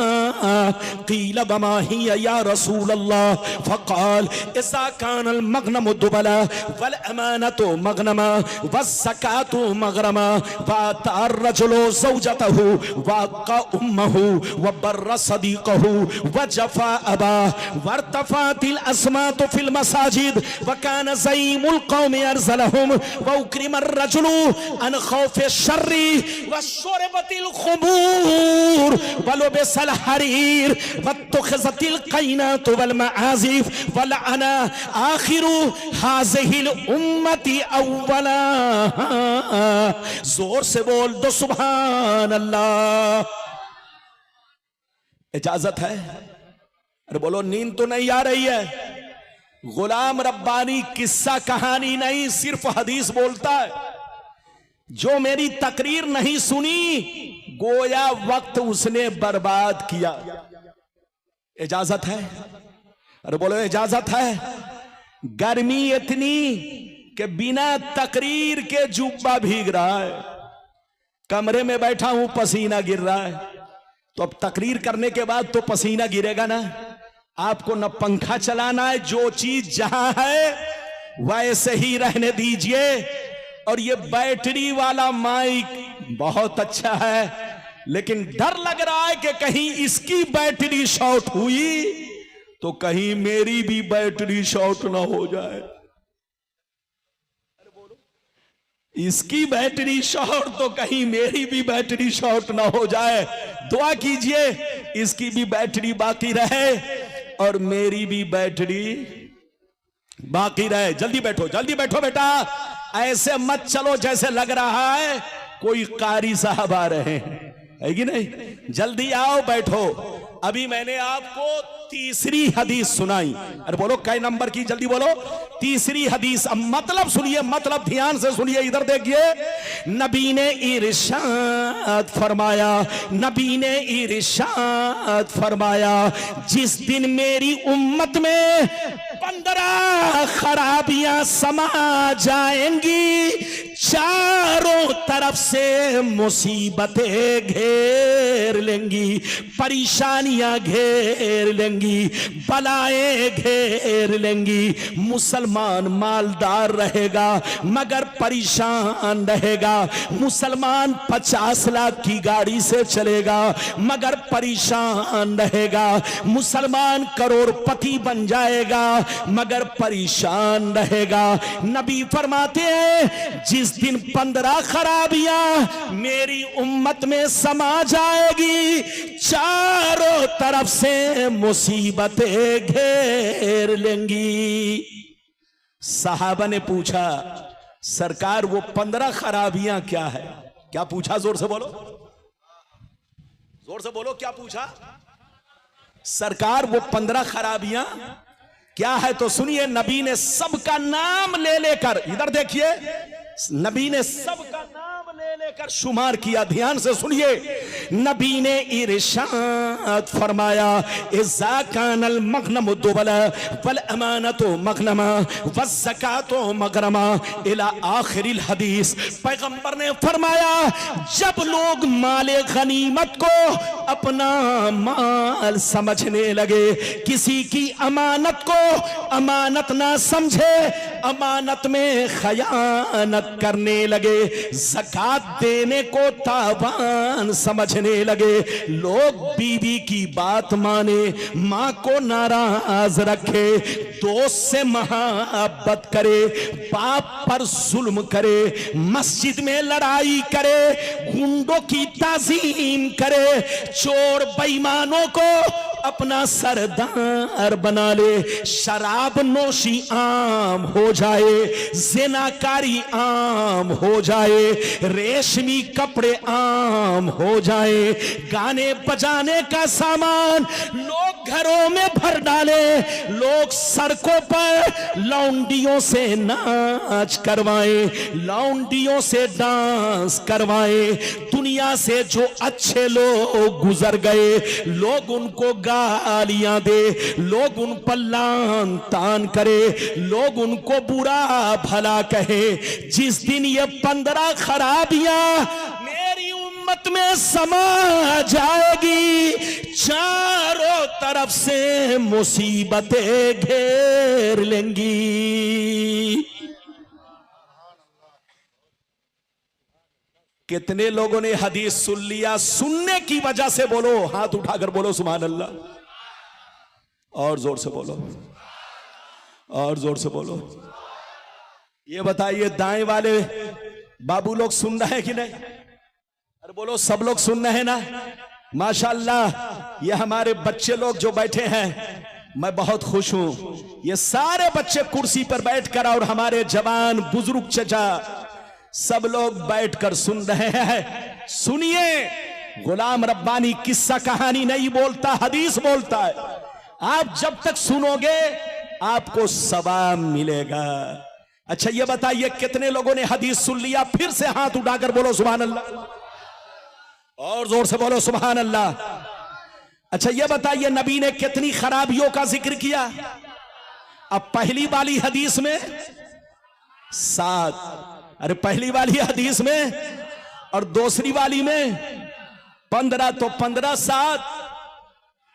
क़ील वमा हिया या रसूल अल्लाह फ़क़ाल इज़ा कानल मग़नमु दुबला वल अमानतु मग़नमा वज़्ज़कातु मग़रमा वअतार रजुलु ज़ौजतहु वअक़ा उम्महु वबर्र सदीक़हु वजफ़ा अबाह वरतफ़ातिल अस्मातु फ़िल मसाजिद वकान ज़ईमुल क़ौमि अरज़लहुम वउक्रिमर रजुलु अन ख़ौफ़ि शर्रि वशुरिबतिल ख़ुमूर वलुबिसल हरीर वत्तख़िज़तिल क़ैनातु वल मआज़िफ़ वलअना आखिरु हाज़िहिल उम्मती अव्वला। जोर से बोल दो सुभान अल्लाह। इजाजत है? अरे बोलो, नींद तो नहीं आ रही है? गुलाम रब्बानी किस्सा कहानी नहीं, सिर्फ हदीस बोलता है। जो मेरी तकरीर नहीं सुनी गोया वक्त उसने बर्बाद किया। इजाजत है? अरे बोलो इजाजत है? गर्मी इतनी कि बिना तकरीर के जुब्बा भीग रहा है, कमरे में बैठा हूं पसीना गिर रहा है, तो अब तकरीर करने के बाद तो पसीना गिरेगा ना। आपको न पंखा चलाना है, जो चीज जहां है वैसे ही रहने दीजिए। और ये बैटरी वाला माइक बहुत अच्छा है, लेकिन डर लग रहा है कि कहीं इसकी बैटरी शॉर्ट हुई तो कहीं मेरी भी बैटरी शॉर्ट ना हो जाए। इसकी बैटरी शॉर्ट तो कहीं मेरी भी बैटरी शॉर्ट ना हो जाए। दुआ कीजिए इसकी भी बैटरी बाकी रहे और मेरी भी बैटरी बाकी रहे। जल्दी बैठो बेटा, ऐसे मत चलो जैसे लग रहा है कोई कारी साहब आ रहे हैं, है कि नहीं। जल्दी आओ, बैठो। अभी मैंने आपको तीसरी हदीस सुनाई। अरे बोलो कै नंबर की, जल्दी बोलो। तीसरी हदीस। अब मतलब सुनिए, मतलब ध्यान से सुनिए, इधर देखिए। नबी ने इरशाद फरमाया, नबी ने इरशाद फरमाया, जिस दिन मेरी उम्मत में 15 खराबियां समा जाएंगी, चारों तरफ से मुसीबतें घेर लेंगी, परेशानियां घेर लेंगी, बलाएं घेर लेंगी। मुसलमान मालदार रहेगा मगर परेशान रहेगा। मुसलमान 50 लाख की गाड़ी से चलेगा मगर परेशान रहेगा। मुसलमान करोड़पति बन जाएगा मगर परेशान रहेगा। नबी फरमाते हैं, जिस दिन 15 खराबियां मेरी उम्मत में समा जाएगी, चारों तरफ से मुसीबतें घेर लेंगी। साहबा ने पूछा, सरकार वो 15 खराबियां क्या है? क्या पूछा? जोर से बोलो, जोर से बोलो, क्या पूछा? सरकार वो 15 खराबियां क्या है? तो सुनिए, नबी ने सबका नाम ले लेकर, इधर देखिए, नबी ने सबका नाम ले लेकर शुमार किया। ध्यान से सुनिए, नबी ने इरशाद फरमाया, इज़ा कानल मग़नमु दुबला वल अमानतु मग़नमा वज़्ज़कातु मग़रमा इला आखिरिल हदीस। पैगंबर ने फरमाया, जब लोग माले गनीमत को अपना माल समझने लगे, किसी की अमानत को अमानत ना समझे, अमानत में खयानत करने लगे, ज़कात देने को तावान समझने लगे, लोग बीवी की बात माने, माँ को नाराज रखे, दोस्त से मोहब्बत करे, बाप पर जुल्म करे, मस्जिद में लड़ाई करे, गुंडों की ताज़ीम करे, चोर बेईमानों को अपना सरदार बना ले, शराब नोशी आम हो जाए, ज़िनाकारी आम हो जाए, रेशमी कपड़े आम हो जाए, गाने बजाने का सामान लोग घरों में भर डाले, लोग सड़कों पर लौंडियों से नाच करवाएं, लौंडियों से डांस करवाएं, दुनिया से जो अच्छे लोग गुजर गए लोग उनको गालियां दे, लोग उन पर लान तान करे, लोग उनको बुरा भला कहे। जिस दिन ये 15 खराबियां मेरी उम्मत में समा जाएगी, चारों तरफ से मुसीबतें घेर लेंगी। कितने लोगों ने हदीस सुन लिया? सुनने की वजह से बोलो, हाथ उठाकर बोलो सुभान अल्लाह, और जोर से बोलो, और जोर से बोलो। ये बताइए दाएं वाले बाबू लोग सुन रहे हैं कि नहीं? अरे बोलो, सब लोग सुन रहे हैं ना? माशाअल्लाह, ये हमारे बच्चे लोग जो बैठे हैं, मैं बहुत खुश हूं। ये सारे बच्चे कुर्सी पर बैठकर और हमारे जवान बुजुर्ग चचा सब लोग बैठकर सुन रहे हैं। सुनिए, गुलाम रब्बानी किस्सा कहानी नहीं बोलता, हदीस बोलता है। आप जब तक सुनोगे आपको सवाब मिलेगा। अच्छा ये बताइए, कितने लोगों ने हदीस सुन लिया? फिर से हाथ उठाकर बोलो सुभान अल्लाह, और जोर से बोलो सुभान अल्लाह। अच्छा ये बताइए, नबी ने कितनी खराबियों का जिक्र किया? अब पहली वाली हदीस में 7, अरे पहली वाली हदीस में और दूसरी वाली में 15, तो 15 7,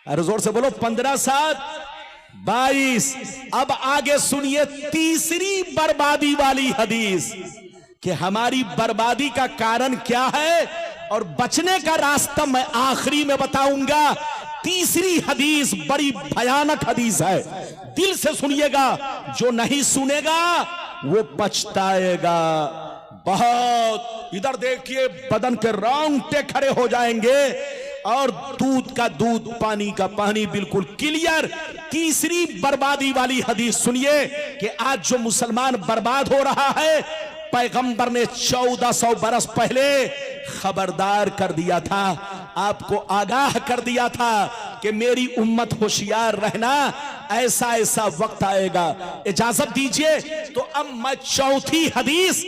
अरे जोर से बोलो 15 7 22। अब आगे सुनिए तीसरी बर्बादी वाली हदीस, कि हमारी बर्बादी का कारण क्या है और बचने का रास्ता मैं आखिरी में बताऊंगा। तीसरी हदीस बड़ी भयानक हदीस है, दिल से सुनिएगा, जो नहीं सुनेगा वो पछताएगा बहुत। इधर देखिए, बदन के रोंगटे खड़े हो जाएंगे, और दूध का दूध, पानी का पानी, बिल्कुल क्लियर। तीसरी बर्बादी वाली हदीस सुनिए, कि आज जो मुसलमान बर्बाद हो रहा है, पैगंबर ने 1400 बरस पहले खबरदार कर दिया था, आपको आगाह कर दिया था कि मेरी उम्मत होशियार रहना, ऐसा ऐसा वक्त आएगा। इजाजत दीजिए तो अब मैं चौथी हदीस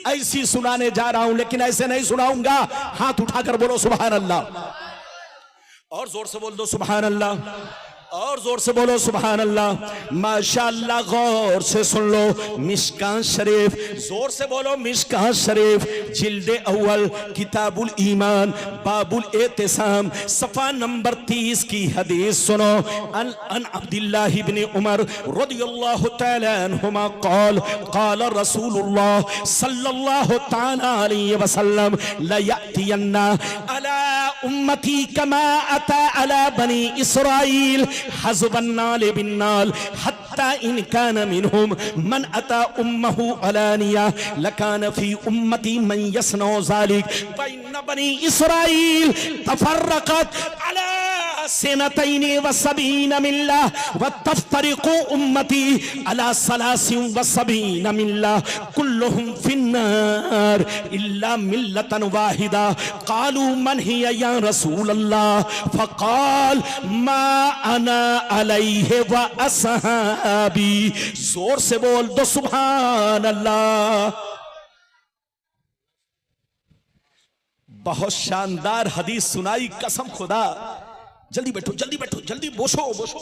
ऐसी सुनाने जा रहा हूं, लेकिन ऐसे नहीं सुनाऊंगा। हाथ उठाकर बोलो सुभान अल्लाह, और जोर से बोल दो सुभान अल्लाह, और जोर से बोलो सुभान अल्लाह। माशाअल्लाह, गौर से सुन लो। मिशकात शरीफ, जोर से बोलो मिशकात शरीफ, जिल्दे अव्वल, किताबुल ईमान, बाबुल एतिसाम, सफा नंबर 30 की हदीस सुनो। अन अब्दुल्लाह इब्न उमर रदियल्लाहु तआला अन्हुमा क़ाल क़ाल रसूलुल्लाह सल्लल्लाहु तआला अलैहि वसल्लम ला यअतियन्ना अला उम्मती कमा अता अला बनी इसराइल हज़बन्नाल बिन्नाल हत्ता इन कान मिनहुम मन अता उम्महु अलानिया लकान फी उम्मती मन यसनौ ज़ालिक व इन बनी इसराइल तफर्रक़त अला सनतैनि व सबीन मिल्ला व तफ्तरिक़ु उम्मती अला सलासिन व सबीन मिल्ला कुल्लुहुम फिन्नार इल्ला मिल्लतन वाहिदा। क़ालू मन हिया या रसूल अल्लाह? फ़क़ाल मा अना अलैहि व असहाबी। जोर से बोल दो सुभान अल्लाह। बहुत शानदार हदीस सुनाई, कसम खुदा। जल्दी बैठो, जल्दी बैठो, जल्दी बोसो बोसो,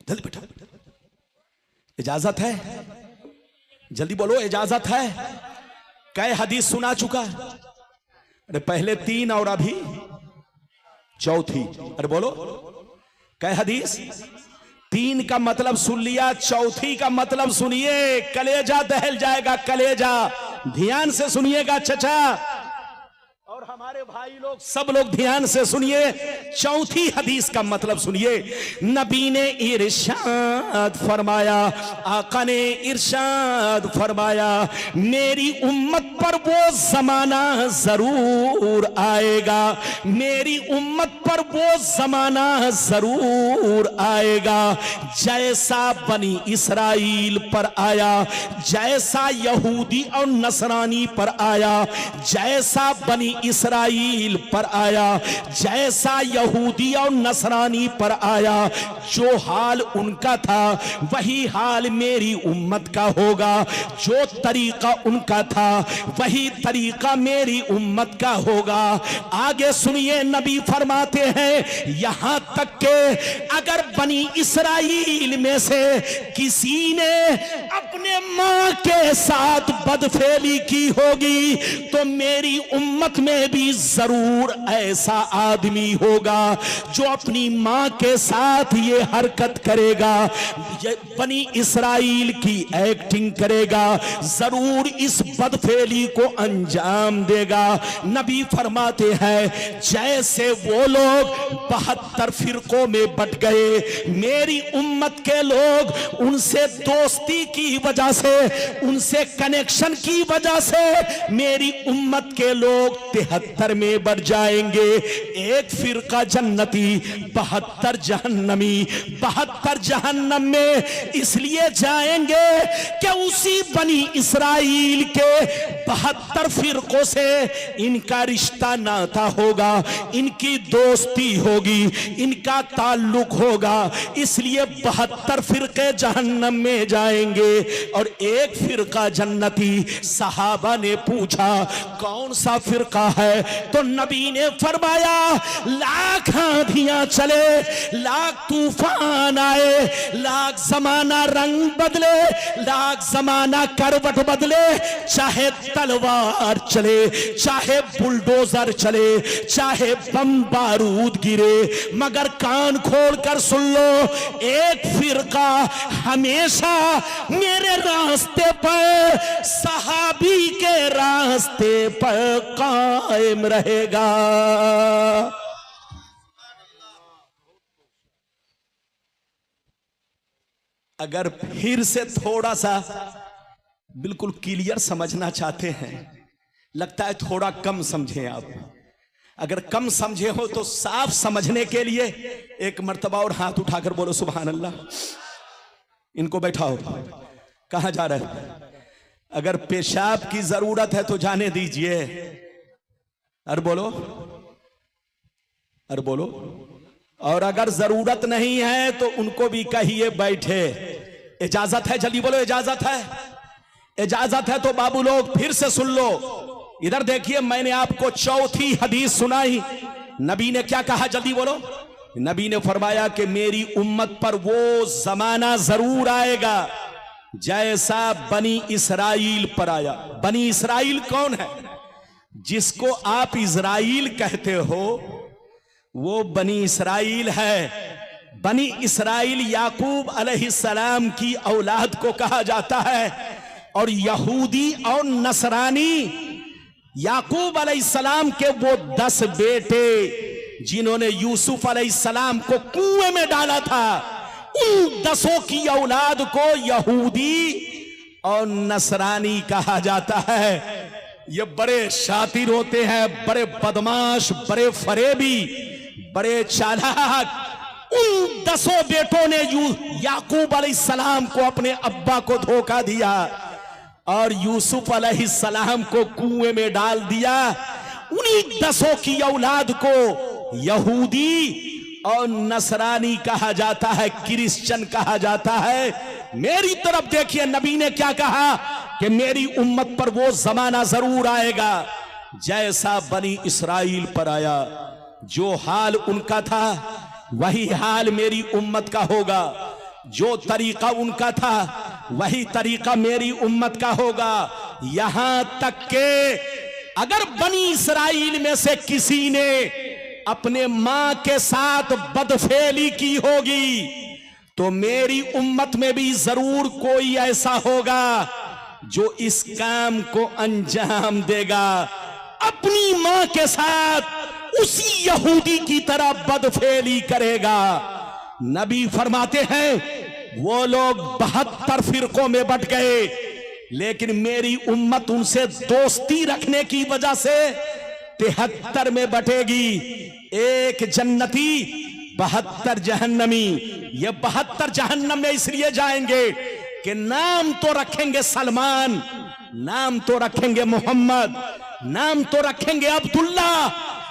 जल्दी बैठो। इजाजत है? जल्दी बोलो, इजाजत है? कै हदीस सुना चुका? अरे पहले 3 और अभी चौथी। अरे बोलो, कै हदीस? 3 का मतलब सुन लिया, चौथी का मतलब सुनिए, कलेजा दहल जाएगा, कलेजा। ध्यान से सुनिएगा चचा, और हमारे भाई लोग सब लोग ध्यान से सुनिए। चौथी हदीस का मतलब सुनिए। नबी ने इरशाद फरमाया, आका ने इरशाद फरमाया, मेरी उम्मत पर वो जमाना जरूर आएगा, मेरी उम्मत पर वो जमाना जरूर आएगा जैसा बनी इसराइल पर आया, जैसा यहूदी और नसरानी पर आया, जैसा बनी इसराइल पर आया, जैसा यहूदी और नसरानी पर आया। जो हाल उनका था वही हाल मेरी उम्मत का होगा, जो तरीका उनका था वही तरीका मेरी उम्मत का होगा। आगे सुनिए, नबी फरमाते हैं, यहां तक के अगर बनी इसराइल में से किसी ने अपने मां के साथ बदफेली की होगी तो मेरी उम्मत में भी जरूर ऐसा आदमी होगा जो अपनी मां के साथ ये हरकत करेगा, बनी इसराइल की एक्टिंग करेगा, जरूर इस बदफेली को अंजाम देगा। नबी फरमाते हैं, जैसे वो लोग 72 फिरकों में बट गए, मेरी उम्मत के लोग उनसे दोस्ती की वजह से, उनसे कनेक्शन की वजह से मेरी उम्मत के लोग 73 में बढ़ जाएंगे। एक फिरका जन्नती, 72 जहन्नमी। 72 जहन्नम में इसलिए जाएंगे कि उसी बनी इसराइल के 72 फिरकों से इनका रिश्ता नाता होगा, इनकी दोस्ती होगी, इनका ताल्लुक होगा, इसलिए 72 फिरके जहन्नम में जाएंगे और एक फिरका जन्नती। सहाबा ने पूछा, कौन सा फिरका है? तो नबी ने फरमाया, लाख आंधियां चले, लाख तूफान आए, लाख जमाना रंग बदले, लाख जमाना करवट बदले, चाहे तलवार चले, चाहे बुलडोजर चले, चाहे बम बारूद गिरे, मगर कान खोल कर सुन लो, एक फिरका हमेशा मेरे रास्ते पर, सहाबी के रास्ते पर कायम रहेगा। अगर फिर से थोड़ा सा बिल्कुल क्लियर समझना चाहते हैं, लगता है थोड़ा कम समझे आप। अगर कम समझे हो तो साफ समझने के लिए एक मर्तबा और हाथ उठाकर बोलो सुभान अल्लाह। इनको बैठाओ, कहां जा रहे हैं? अगर पेशाब की जरूरत है तो जाने दीजिए। अरे बोलो, अरे बोलो। और अगर जरूरत नहीं है तो उनको भी कहिए बैठे। इजाजत है? जल्दी बोलो, इजाजत है? इजाजत है तो बाबू लोग फिर से सुन लो। इधर देखिए, मैंने आपको चौथी हदीस सुनाई। नबी ने क्या कहा? जल्दी बोलो। नबी ने फरमाया कि मेरी उम्मत पर वो जमाना जरूर आएगा जैसा बनी इसराइल पर आया। बनी इसराइल कौन है? जिसको आप इजराइल कहते हो वो बनी इसराइल है। बनी इसराइल याकूब अलैहिस्सलाम की औलाद को कहा जाता है। और यहूदी और नसरानी याकूब अलैहिस्सलाम के वो 10 बेटे जिन्होंने यूसुफ अलैहिस्सलाम को कुएं में डाला था, उन 10 की औलाद को यहूदी और नसरानी कहा जाता है। ये बड़े शातिर होते हैं, बड़े बदमाश, बड़े फरेबी, बड़े चालाक। उन 10 बेटों ने याकूब अलैहिस्सलाम को, अपने अब्बा को धोखा दिया और यूसुफ अलैहिस्सलाम को कुएं में डाल दिया। उन्हीं 10 की औलाद को यहूदी और नसरानी कहा जाता है, क्रिश्चियन कहा जाता है। मेरी तरफ देखिए, नबी ने क्या कहा? कि मेरी उम्मत पर वो जमाना जरूर आएगा जैसा बनी इसराइल पर आया। जो हाल उनका था वही हाल मेरी उम्मत का होगा, जो तरीका उनका था वही तरीका मेरी उम्मत का होगा। यहां तक के अगर बनी इसराइल में से किसी ने अपने मां के साथ बदफेली की होगी तो मेरी उम्मत में भी जरूर कोई ऐसा होगा जो इस काम को अंजाम देगा। अपनी मां के साथ उसी यहूदी की तरह बदफेली करेगा। नबी फरमाते हैं वो लोग 72 फिरकों में बट गए, लेकिन मेरी उम्मत उनसे दोस्ती रखने की वजह से 73 में बटेगी। एक जन्नती 72 जहन्नमी। ये 72 जहन्नम में इसलिए जाएंगे कि नाम तो रखेंगे सलमान, नाम तो रखेंगे मोहम्मद, नाम तो रखेंगे अब्दुल्ला,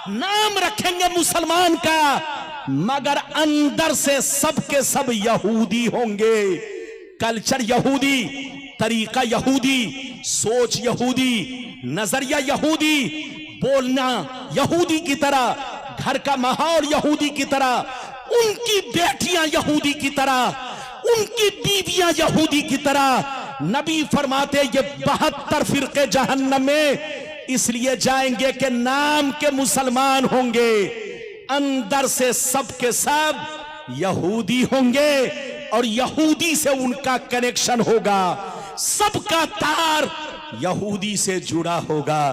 नाम रखेंगे मुसलमान का, मगर अंदर से सब के सब यहूदी होंगे। कल्चर यहूदी, तरीका यहूदी, सोच यहूदी, नजरिया यहूदी, बोलना यहूदी की तरह, घर का माहौल यहूदी की तरह, उनकी बेटियां यहूदी की तरह, उनकी बीवियां यहूदी की तरह। नबी फरमाते ये 72 फिरके जहन्नम में इसलिए जाएंगे कि नाम के मुसलमान होंगे, अंदर से सब के सब यहूदी होंगे और यहूदी से उनका कनेक्शन होगा, सबका तार यहूदी से जुड़ा होगा।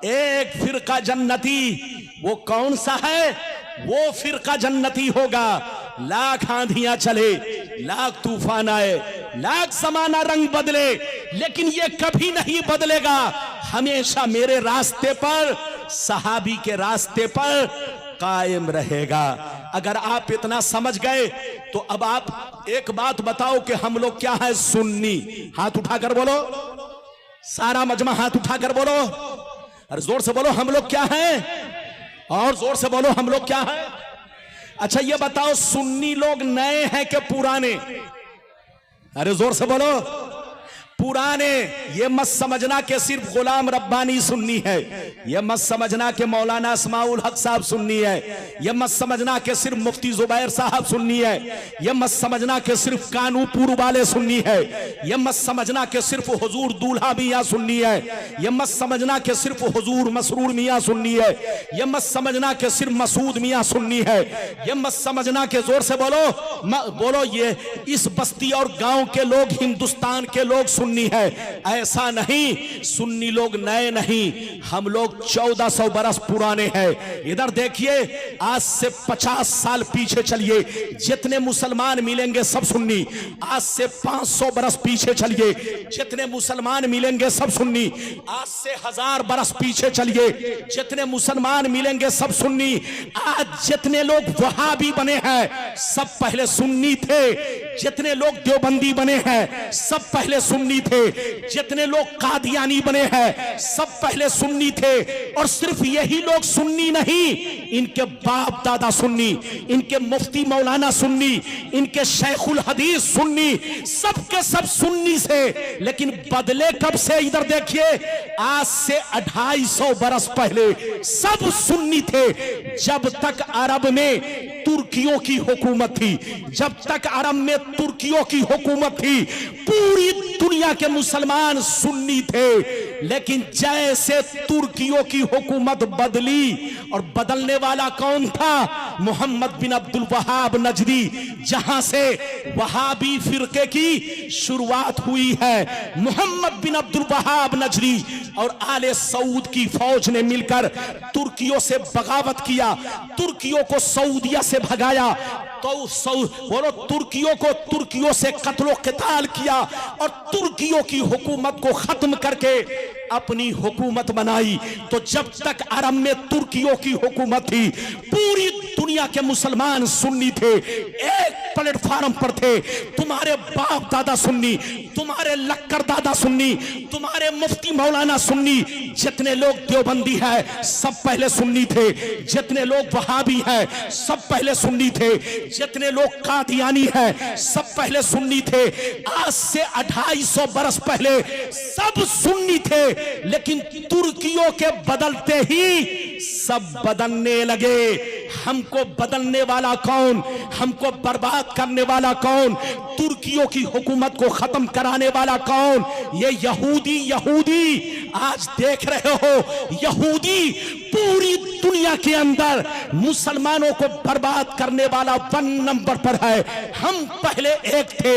एक फिरका जन्नती, वो कौन सा है? वो फिरका जन्नती होगा। लाख आंधियां चले, लाख तूफान आए, लाख समाना रंग बदले, लेकिन ये कभी नहीं बदलेगा। हमेशा मेरे रास्ते पर, सहाबी के रास्ते पर कायम रहेगा। अगर आप इतना समझ गए तो अब आप एक बात बताओ कि हम लोग क्या है? सुन्नी। हाथ उठाकर बोलो, सारा मजमा हाथ उठाकर बोलो, अरे जोर से बोलो, हम लोग क्या हैं? और जोर से बोलो, हम लोग क्या हैं? अच्छा ये बताओ, सुन्नी लोग नए हैं कि पुराने? अरे जोर से बोलो, पुराने। ये मत समझना कि सिर्फ गुलाम रब्बानी सुन्नी है, ये मत समझना कि मौलाना इस्माउल हक साहब सुन्नी है, ये मत समझना कि सिर्फ मुफ्ती जुबैर साहब सुन्नी है, ये मत समझना कि सिर्फ कानूपुर वाले सुन्नी है, ये मत समझना कि सिर्फ हुजूर दूल्हा मियां सुन्नी है, ये मत समझना कि सिर्फ हुजूर मसरूर मियां सुन्नी है, ये मत समझना कि सिर्फ मसूद मियां सुन्नी है, ये मत समझना कि जोर से बोलो, बोलो ये इस बस्ती और गांव के लोग, हिंदुस्तान के लोग सुन्नी है। ऐसा नहीं, सुन्नी लोग नए नहीं, हम लोग 1400 बरस पुराने हैं। इधर देखिए, आज से 50 साल पीछे चलिए, जितने मुसलमान मिलेंगे सब सुन्नी। आज से 500 बरस पीछे चलिए, जितने मुसलमान मिलेंगे सब सुन्नी। आज से 1000 बरस पीछे चलिए, जितने मुसलमान मिलेंगे सब सुन्नी। आज जितने लोग वहाबी बने हैं सब पहले सुन्नी थे, जितने लोग देवबंदी बने हैं सब पहले सुन्नी थे, जितने लोग कादियानी बने हैं सब पहले सुन्नी थे। और सिर्फ यही लोग सुन्नी नहीं, इनके बाप दादा सुन्नी, इनके मुफ्ती मौलाना सुन्नी, इनके शेखुल हदीस सुन्नी, सब के सब सुन्नी से। लेकिन बदले कब से? इधर देखिए, आज से 250 बरस पहले सब सुन्नी थे। जब तक अरब में तुर्कियों की हुकूमत थी, जब तक अरब में तुर्कियों की हुकूमत थी, पूरी दुनिया के मुसलमान सुन्नी थे। लेकिन जैसे तुर्कियों की हुकूमत बदली, और बदलने वाला कौन था? मोहम्मद बिन अब्दुल वहाब नजदी, जहां से वहाबी फिरके की शुरुआत हुई है। मोहम्मद बिन अब्दुल वहाब नजदी और आले सऊद की फौज ने मिलकर तुर्कियों से बगावत किया, तुर्कियों को सऊदिया से भगाया, तो बोलो तुर्कियों को तुर्कियों से कत्लो क़िताल किया और तुर्कियों की हुकूमत को खत्म करके अपनी हुकूमत बनाई। तो जब तक अरब में तुर्कियों की हुकूमत थी, पूरी दुनिया के मुसलमान सुन्नी थे। एक प्लेटफार्म पर थे। तुम्हारे बाप दादा सुन्नी, तुम्हारे लक्कर दादा सुन्नी, तुम्हारे मुफ्ती मौलाना सुन्नी, जितने लोग देवबंदी है सब पहले सुन्नी थे, जितने लोग वहाबी है सब पहले सुन्नी थे, जितने लोग कादियानी है सब पहले सुन्नी थे। आज से 250 बरस पहले सब सुन्नी थे, लेकिन तुर्कियों के बदलते ही सब बदलने लगे। हमको बदलने वाला कौन, हमको बर्बाद करने वाला कौन, तुर्कियों की हुकूमत को खत्म कराने वाला कौन? ये यहूदी। आज देख रहे हो यहूदी पूरी दुनिया के अंदर मुसलमानों को बर्बाद करने वाला 1 नंबर पर है। हम पहले एक थे,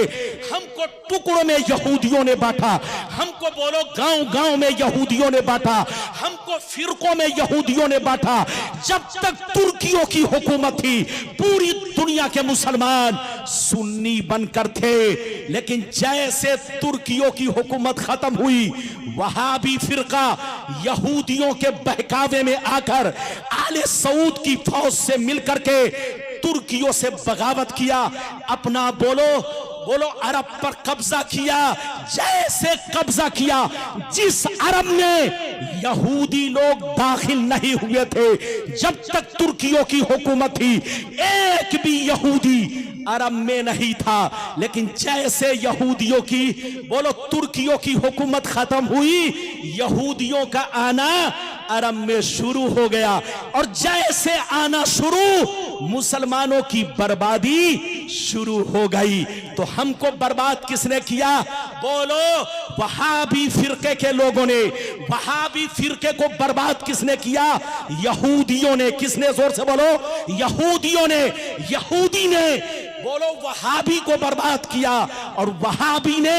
हमको टुकड़ों में यहूदियों ने बांटा, हमको बोलो गांव-गांव में यहूदियों ने बांटा, हमको फिरकों में यहूदियों ने बांटा। जब तक तुर्कियों की हुकूमत थी पूरी दुनिया के मुसलमान सुन्नी बनकर थे, लेकिन जैसे तुर्कियों की हुकूमत खत्म हुई, वहाबी फिरका यहूदियों के बहकावे में आकर आले सऊद की फौज से मिलकर के तुर्कियों से बगावत किया, अपना बोलो अरब पर कब्जा किया। जैसे कब्जा किया, जिस अरब में यहूदी लोग दाखिल नहीं हुए थे, जब तक तुर्कियों की हुकूमत थी एक भी यहूदी अरब में नहीं था, लेकिन जैसे यहूदियों की तुर्कियों की हुकूमत खत्म हुई, यहूदियों का आना अरब में शुरू हो गया, और जैसे आना शुरू मुसलमानों की बर्बादी शुरू हो गई। तो हमको बर्बाद किसने किया? वहाबी फिरके के लोगों ने। वहाबी फिरके को बर्बाद किसने किया? यहूदियों ने। किसने? जोर से बोलो। यहूदियों ने। यहूदी ने वहाबी को बर्बाद किया, और वहाबी ने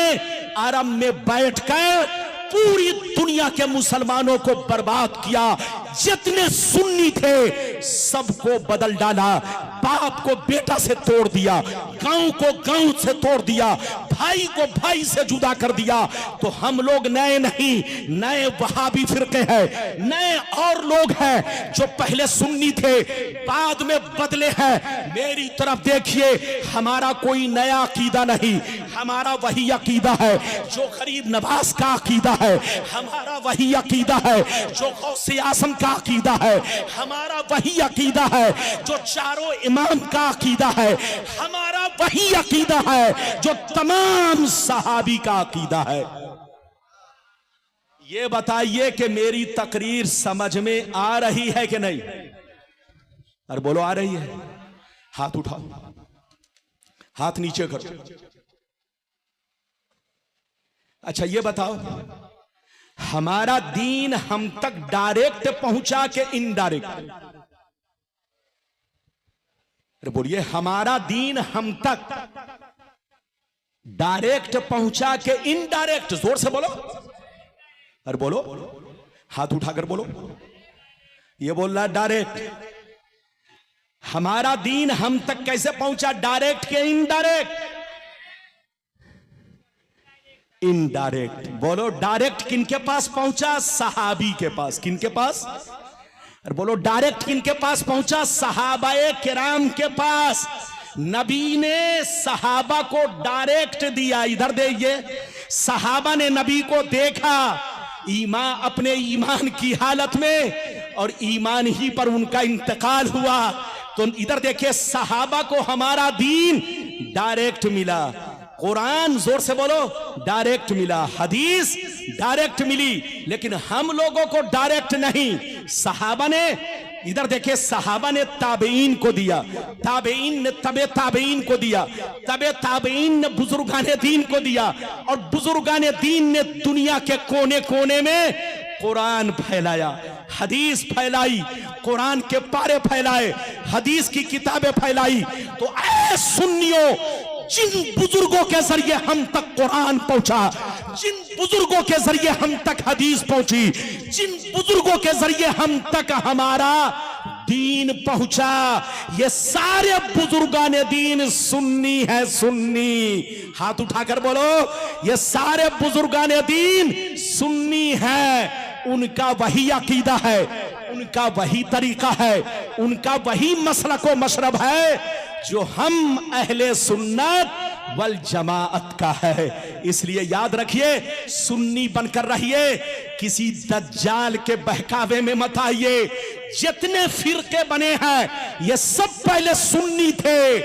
अरब में बैठकर पूरी दुनिया के मुसलमानों को बर्बाद किया। जितने सुन्नी थे सबको बदल डाला, बाप को बेटा से तोड़ दिया, गांव को गांव से तोड़ दिया, भाई को भाई से जुदा कर दिया। तो हम लोग नए नहीं, नए वहाबी फिरके हैं, नए और लोग हैं जो पहले सुन्नी थे बाद में बदले हैं। मेरी तरफ देखिए, हमारा कोई नया अकीदा नहीं, हमारा वही अकीदा है जो गरीब नवाज का अकीदा है, हमारा वही अकीदा है जो गौसे आज़म का अकीदा है, हमारा वही अकीदा है जो चारों इमाम का अकीदा है, हमारा वही अकीदा है जो तमाम सहाबी का अकीदा है। ये बताइए कि मेरी तकरीर समझ में आ रही है कि नहीं? अरे बोलो, आ रही है? हाथ उठाओ, हाथ नीचे करो। अच्छा ये बताओ, हमारा दीन हम तक डायरेक्ट पहुंचा के इनडायरेक्ट? अरे बोलिए, हमारा दीन हम तक डायरेक्ट पहुंचा के इनडायरेक्ट? जोर से बोलो। अरे बोलो, हाथ उठाकर बोलो। ये बोल रहा डायरेक्ट। हमारा दीन हम तक कैसे पहुंचा? डायरेक्ट के इनडायरेक्ट? इनडायरेक्ट। बोलो, डायरेक्ट किनके पास पहुंचा? सहाबी के पास। किनके पास? अरे बोलो, डायरेक्ट किनके पास पहुंचा? सहाबाए किराम के पास। नबी ने सहाबा को डायरेक्ट दिया। इधर देखिए, सहाबा ने नबी को देखा अपने ईमान की हालत में, और ईमान ही पर उनका इंतकाल हुआ। तो इधर देखिए, सहाबा को हमारा दीन डायरेक्ट मिला। कुरान, जोर से बोलो, डायरेक्ट मिला। हदीस डायरेक्ट मिली, लेकिन हम लोगों को डायरेक्ट नहीं। सहाबा ने, इधर देखिए, सहाबा ने ताबेईन को दिया, ताबेईन ने तबे ताबेईन को दिया, तबे ताबेईन ने बुजुर्गाने दीन को दिया, और बुजुर्गाने दीन ने दुनिया के कोने कोने में कुरान फैलाया, हदीस फैलाई, कुरान के पारे फैलाए, हदीस की किताबें फैलाई। तो ऐ सुन्नियों, जिन बुजुर्गों के जरिए हम तक कुरान पहुंचा, जिन बुजुर्गों के जरिए हम तक हदीस पहुंची, जिन बुजुर्गों के जरिए हम तक हमारा दीन पहुंचा, ये सारे बुजुर्गाने दीन सुन्नी है। सुन्नी, हाथ उठाकर बोलो, ये सारे बुजुर्गाने दीन सुन्नी है। उनका वही अकीदा है, उनका वही तरीका है, उनका वही मसलक व मशरब है। जो हम अहले सुन्नत वल जमाअत का है। इसलिए याद रखिए, सुन्नी बनकर रहिए, किसी दज्जाल के बहकावे में मत आइए। जितने फिरके बने हैं ये सब पहले सुन्नी थे,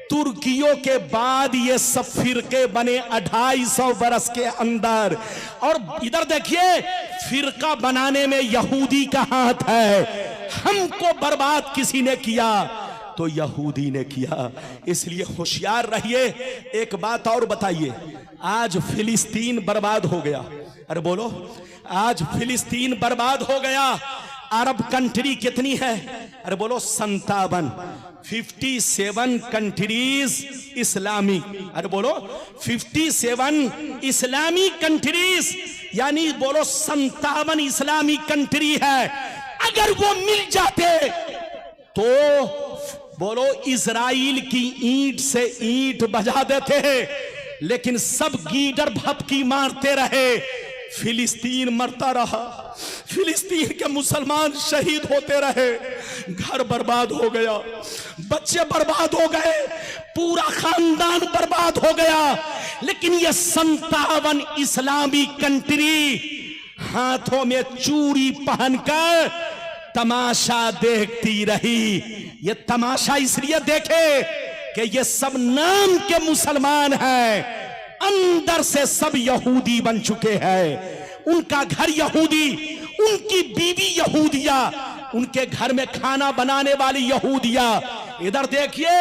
तुर्कियों के बाद ये सब फिरके बने 250 बरस के अंदर। और इधर देखिए, फिरका बनाने में यहूदी का हाथ है। हमको बर्बाद किसी ने किया तो यहूदी ने किया। इसलिए होशियार रहिए। एक बात और बताइए, आज फिलिस्तीन बर्बाद हो गया। अरे बोलो, आज फिलिस्तीन बर्बाद हो गया। अरब कंट्री कितनी है? अरे बोलो 57। 57 कंट्रीज इस्लामिक। अरे बोलो 57 इस्लामिक कंट्रीज, यानी बोलो 57 इस्लामिक कंट्री है। अगर वो मिल जाते तो बोलो इजराइल की ईंट से ईंट बजा देते हैं, लेकिन सब गीदड़ भपकी मारते रहे, फिलिस्तीन मरता रहा, फिलिस्तीन के मुसलमान शहीद होते रहे, घर बर्बाद हो गया, बच्चे बर्बाद हो गए, पूरा खानदान बर्बाद हो गया। लेकिन ये 57 इस्लामी कंट्री हाथों में चूड़ी पहनकर तमाशा देखती रही। ये तमाशा इसलिए देखे कि ये सब नाम के मुसलमान हैं, अंदर से सब यहूदी बन चुके हैं। उनका घर यहूदी, उनकी बीवी यहूदिया, उनके घर में खाना बनाने वाली यहूदिया। इधर देखिए,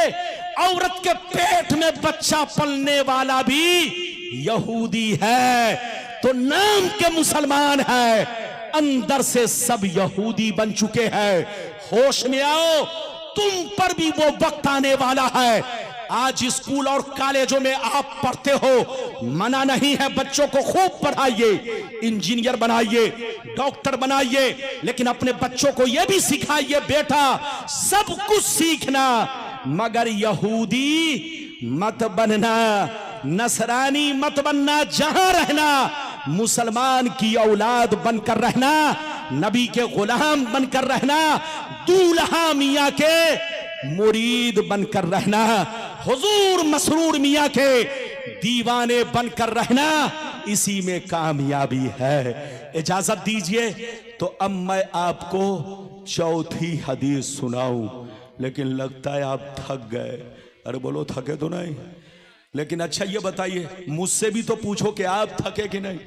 औरत के पेट में बच्चा पलने वाला भी यहूदी है। तो नाम के मुसलमान है, अंदर से सब यहूदी बन चुके हैं। होश में आओ, तुम पर भी वो वक्त आने वाला है। आज स्कूल और कॉलेजों में आप पढ़ते हो, मना नहीं है, बच्चों को खूब पढ़ाइए, इंजीनियर बनाइए, डॉक्टर बनाइए, लेकिन अपने बच्चों को यह भी सिखाइए, बेटा सब कुछ सीखना, मगर यहूदी मत बनना, नसरानी मत बनना, जहां रहना मुसलमान की औलाद बनकर रहना, नबी के गुलाम बनकर रहना, दूल्हा मियां के मुरीद बनकर रहना, हुजूर मसरूर मियां के दीवाने बनकर रहना, इसी में कामयाबी है। इजाजत दीजिए तो अब मैं आपको चौथी हदीस सुनाऊं, लेकिन लगता है आप थक गए। अरे बोलो, थके तो नहीं? लेकिन अच्छा ये बताइए, मुझसे भी तो पूछो कि आप थके कि नहीं?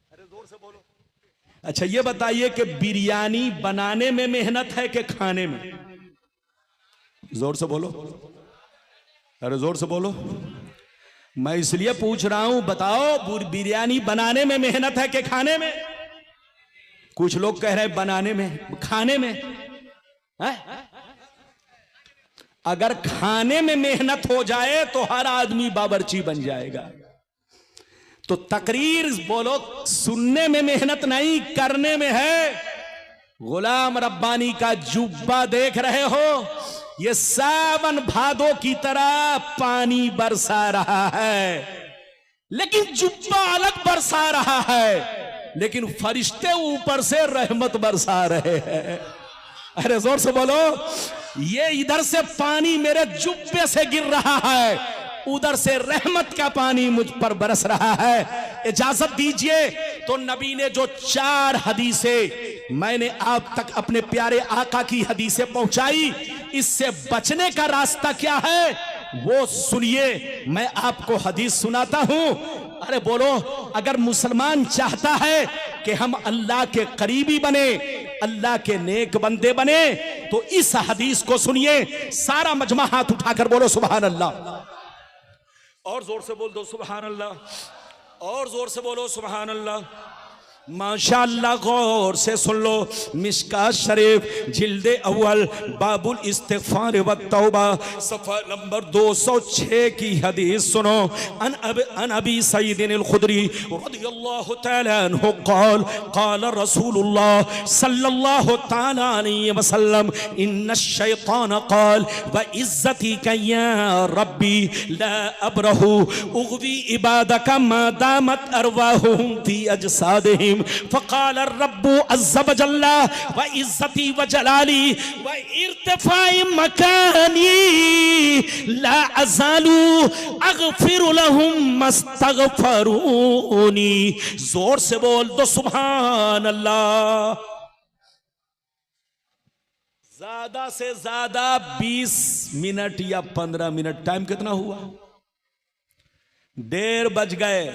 अरे जोर से बोलो। अच्छा ये बताइए कि बिरयानी बनाने में मेहनत है कि खाने में? जोर से बोलो, अरे जोर से बोलो। मैं इसलिए पूछ रहा हूं, बताओ बिरयानी बनाने में मेहनत है कि खाने में? कुछ लोग कह रहे हैं बनाने में, खाने में है? अगर खाने में मेहनत हो जाए तो हर आदमी बावर्ची बन जाएगा। तो तकरीर बोलो सुनने में मेहनत नहीं, करने में है। गुलाम रब्बानी का जुब्बा देख रहे हो, ये सावन भादों की तरह पानी बरसा रहा है, लेकिन जुब्बा अलग बरसा रहा है, लेकिन फरिश्ते ऊपर से रहमत बरसा रहे हैं। अरे जोर से बोलो, ये इधर से पानी मेरे जुब्बे से गिर रहा है, उधर से रहमत का पानी मुझ पर बरस रहा है। इजाजत दीजिए तो नबी ने जो 4 हदीसें मैंने आप तक अपने प्यारे आका की हदीसें पहुंचाई, इससे बचने का रास्ता क्या है वो सुनिए। मैं आपको हदीस सुनाता हूं। अरे बोलो, अगर मुसलमान चाहता है कि हम अल्लाह के करीबी बने, अल्लाह के नेक बंदे बने, तो इस हदीस को सुनिए। सारा मजमा हाथ उठाकर बोलो सुभान अल्लाह, और जोर से बोल दो सुभान अल्लाह, और जोर से बोलो सुभान अल्लाह। माशाअल्लाह, गौर से सुन लो। मिशकात शरीफ जिल्दे अव्वल बाबुल इस्तिगफार व तौबा सफ़ा नंबर 206 की हदीस सुनो। अन अबी सईद अल खुदरी रज़ियल्लाहु तआला अन्हु क़ाल क़ाल रसूलुल्लाह सल्लल्लाहु तआला अलैहि वसल्लम इन्न शैतान क़ाल व इज़्ज़ती का या रब्बी ला अबरहु उग़वी इबादका मा दामत अरवाहुहुम फी अजसादिहिम अलैहिम फ़क़ाल रब्बु अज़्ज़ व जल्ला व इज़्ज़ती व जलाली व इर्तिफ़ाई मकानी ला अज़ालू अग़फ़िरु लहुम मस्तग़फ़रूनी। जोर से बोल दो सुभान अल्लाह। ज्यादा से ज्यादा 20 मिनट या 15 मिनट। टाइम कितना हुआ? 1:30 बज गए।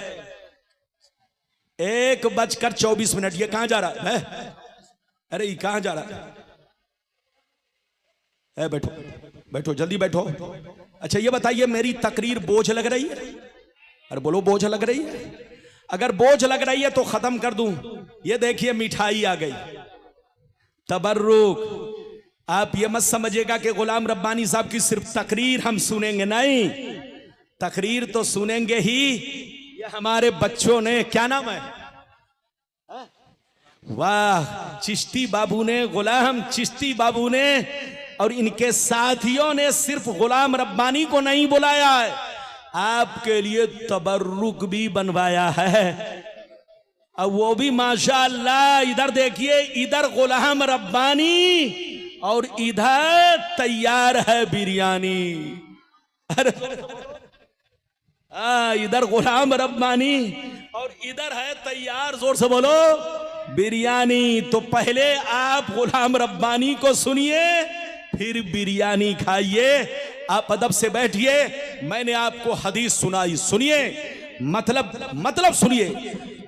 1:24। ये कहां जा रहा है? अरे ये कहां जा रहा है? बैठो बैठो जल्दी बैठो। अच्छा ये बताइए मेरी तकरीर बोझ लग रही है? अरे बोलो बोझ लग रही है? अगर बोझ लग रही है तो खत्म कर दूं। ये देखिए मिठाई आ गई, तबर्रुक। आप ये मत समझिएगा कि गुलाम रब्बानी साहब की सिर्फ तकरीर हम सुनेंगे, नहीं, तकरीर तो सुनेंगे ही। ये हमारे बच्चों ने, क्या नाम है, वाह, चिश्ती बाबू ने, गुलाम चिश्ती बाबू ने और इनके साथियों ने सिर्फ गुलाम रब्बानी को नहीं बुलाया है, आपके लिए तबर्रुक भी बनवाया है। अब वो भी माशाअल्लाह। इधर देखिए, इधर गुलाम रब्बानी और इधर तैयार है बिरयानी। अरे इधर गुलाम रब्बानी और इधर है तैयार, जोर से बोलो, बिरयानी। तो पहले आप गुलाम रब्बानी को सुनिए, फिर बिरयानी खाइए। आप अदब से बैठिए। मैंने आपको हदीस सुनाई, सुनिए, मतलब सुनिए,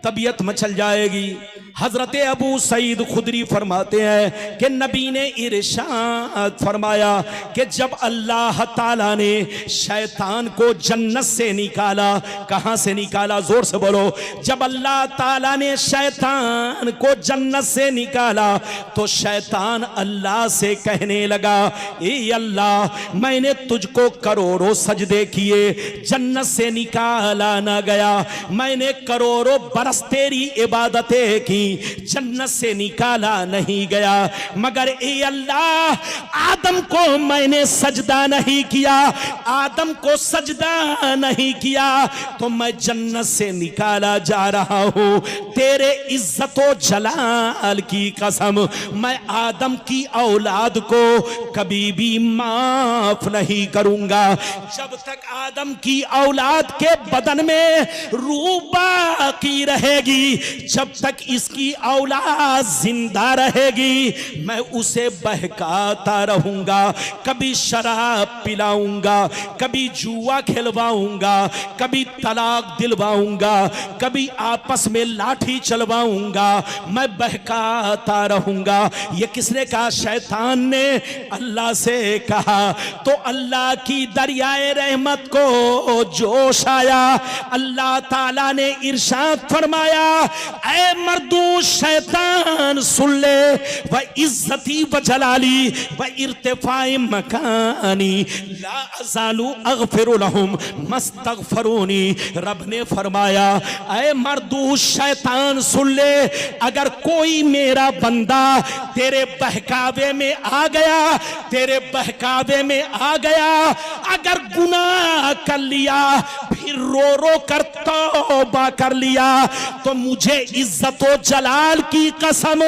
तबीयत मचल जाएगी। हजरत अबू सईद खुदरी फरमाते हैं कि नबी ने इरशाद फरमाया कि जब अल्लाह ताला ने शैतान को जन्नत से निकाला, कहां से निकाला, जोर से बोलो, जब अल्लाह ताला ने शैतान को जन्नत से निकाला तो शैतान अल्लाह से कहने लगा, ए अल्लाह, मैंने तुझको करोड़ों सजदे किए, जन्नत से निकाला ना गया, मैंने करोड़ों बरस तेरी इबादतें की, जन्नत से निकाला नहीं गया, मगर ए अल्लाह, आदम को मैंने सजदा नहीं किया, आदम को सजदा नहीं किया तो मैं जन्नत से निकाला जा रहा हूं। तेरे इज्जतो जलाल की कसम, मैं आदम की औलाद को कभी भी माफ नहीं करूंगा। जब तक आदम की औलाद के बदन में रूह बाकी रहेगी, जब तक इसकी औलाद जिंदा रहेगी, मैं उसे बहकाता रहूंगा, कभी शराब पिलाऊंगा, कभी जुआ खिलवाऊंगा, कभी तलाक दिलवाऊंगा, कभी आपस में लाठी चलवाऊंगा, मैं बहकाता रहूंगा। ये किसने कहा? शैतान ने अल्लाह से कहा। तो अल्लाह की दरियाए रहमत को जोश आया। अल्लाह ताला ने इरशाद फरमाया, ऐ मर्दू शैतान सुन ले, व इज्जती व जलाली व इर्तिफाई मकानी ला अज़ालू अग़फ़िरु लहुम मस्तग़फ़रूनी। रब ने फरमाया, ऐ मर्दू शैतान सुन ले, अगर कोई मेरा बंदा तेरे बहकावे में आ गया, तेरे बहकावे में आ गया, अगर गुनाह कर लिया, फिर रो रो कर तौबा कर लिया, तो मुझे इज्जतो जलाल की कसम,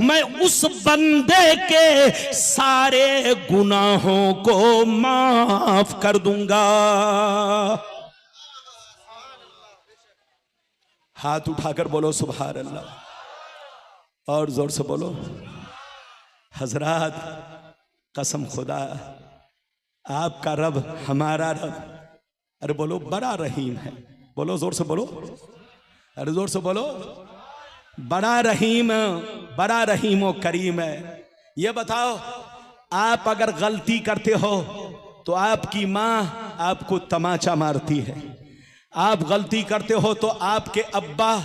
मैं उस बंदे के सारे गुनाहों को माफ कर दूंगा। हाथ उठाकर बोलो सुभान अल्लाह, और जोर से बोलो। हजरात, कसम खुदा, आपका रब, हमारा रब, अरे बोलो, बड़ा रहीम है। बोलो जोर से बोलो, अरे जोर से बोलो, बड़ा रहीम, बड़ा रहीम और करीम है। ये बताओ, आप अगर गलती करते हो तो आपकी माँ आपको तमाचा मारती है, आप गलती करते हो तो आपके अब्बा,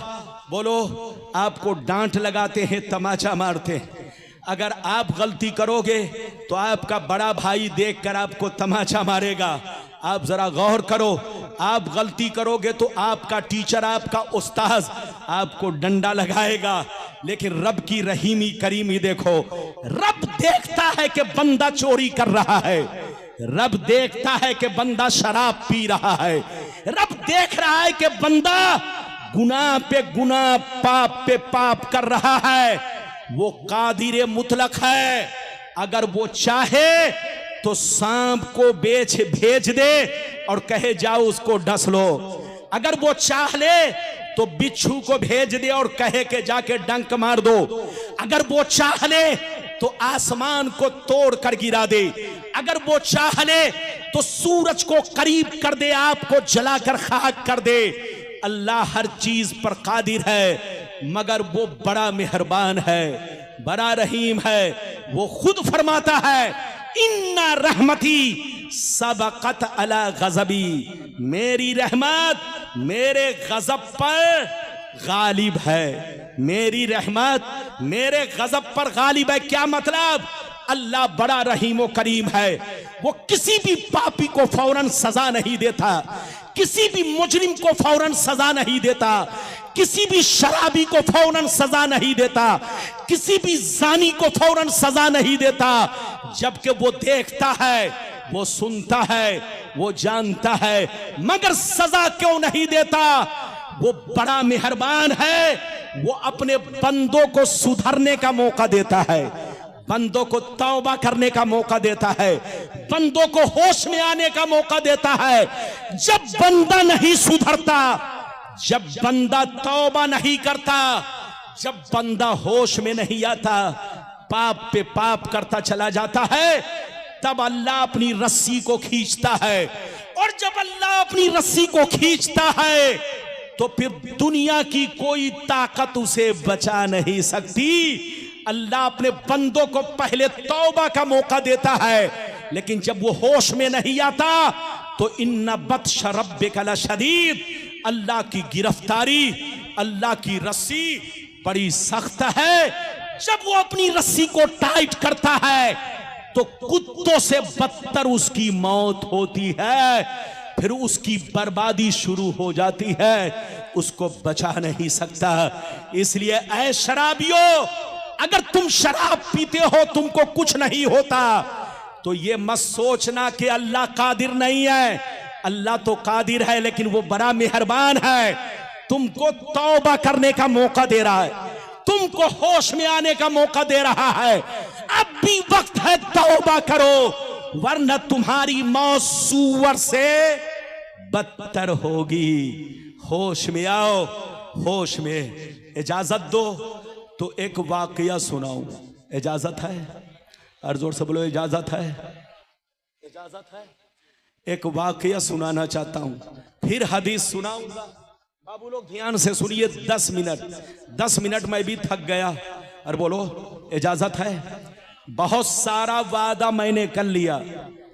बोलो, आपको डांट लगाते हैं, तमाचा मारते हैं। अगर आप गलती करोगे तो आपका बड़ा भाई देखकर आपको तमाचा मारेगा। आप जरा गौर करो, आप गलती करोगे तो आपका टीचर, आपका उस्ताद आपको डंडा लगाएगा। लेकिन रब की रहीमी करीमी देखो, रब देखता है कि बंदा चोरी कर रहा है, रब देखता है कि बंदा शराब पी रहा है, रब देख रहा है कि बंदा गुनाह पे गुनाह, पाप पे पाप कर रहा है, वो कादिर मुतलक है। अगर वो चाहे तो सांप को भेज दे और कहे जाओ उसको डस लो। अगर वो चाह ले तो बिच्छू को भेज दे और कहे के जाके डंक मार दो। अगर वो चाह ले तो आसमान को तोड़ कर गिरा दे। अगर वो चाह ले तो सूरज को करीब कर दे, आपको जलाकर खाक कर दे। अल्लाह हर चीज पर कादिर है, मगर वो बड़ा मेहरबान है, बड़ा रहीम है। वो खुद फरमाता है इन्ना रहमती सबकत अला गज़बी, मेरी रहमत मेरे गज़ब पर गालिब है। मेरी रहमत मेरे गज़ब पर गालिब है। क्या मतलब? अल्लाह बड़ा रहीम व करीम है। वो किसी भी पापी को फौरन सजा नहीं देता, किसी भी मुजरिम को फौरन सजा नहीं देता, किसी भी शराबी को फौरन सजा नहीं देता, किसी भी जानी को फौरन सजा नहीं देता। जबकि वो देखता है, वो सुनता है, वो जानता है, मगर सजा क्यों नहीं देता? वो बड़ा मेहरबान है। वो अपने बंदों को सुधरने का मौका देता है, बंदों को तौबा करने का मौका देता है, बंदों को होश में आने का मौका देता है। जब बंदा नहीं सुधरता, जब बंदा तौबा नहीं करता, जब बंदा होश में नहीं आता, पाप पे पाप करता चला जाता है, तब अल्लाह अपनी रस्सी को खींचता है। और जब अल्लाह अपनी रस्सी को खींचता है तो फिर दुनिया की कोई ताकत उसे बचा नहीं सकती। अल्लाह अपने बंदों को पहले तौबा का मौका देता है, लेकिन जब वो होश में नहीं आता तो इन्ना बत्श रब्बिका लशदीद, अल्लाह की गिरफ्तारी, अल्लाह की रस्सी बड़ी सख्त है। जब वो अपनी रस्सी को टाइट करता है तो कुत्तों से बदतर उसकी मौत होती है, फिर उसकी बर्बादी शुरू हो जाती है, उसको बचा नहीं सकता। इसलिए ऐ शराबियों, अगर तुम शराब पीते हो तुमको कुछ नहीं होता, तो ये मत सोचना कि अल्लाह कादिर नहीं है। अल्लाह तो कादिर है, लेकिन वो बड़ा मेहरबान है। तुमको तौबा करने का मौका दे रहा है, तुमको होश में आने का मौका दे रहा है। अब भी वक्त है, तौबा करो, वरना तुम्हारी मौत सूअर से बदतर होगी। होश में आओ, होश में। इजाजत दो तो एक वाकया सुनाऊं, इजाजत है? और जोर से बोलो, इजाजत है? इजाजत है? एक वाकया सुनाना चाहता हूं, फिर हदीस सुनाऊंगा। बाबू लोग ध्यान से सुनिए, 10 मिनट मैं भी थक गया। और बोलो, इजाजत है? बहुत सारा वादा मैंने कर लिया,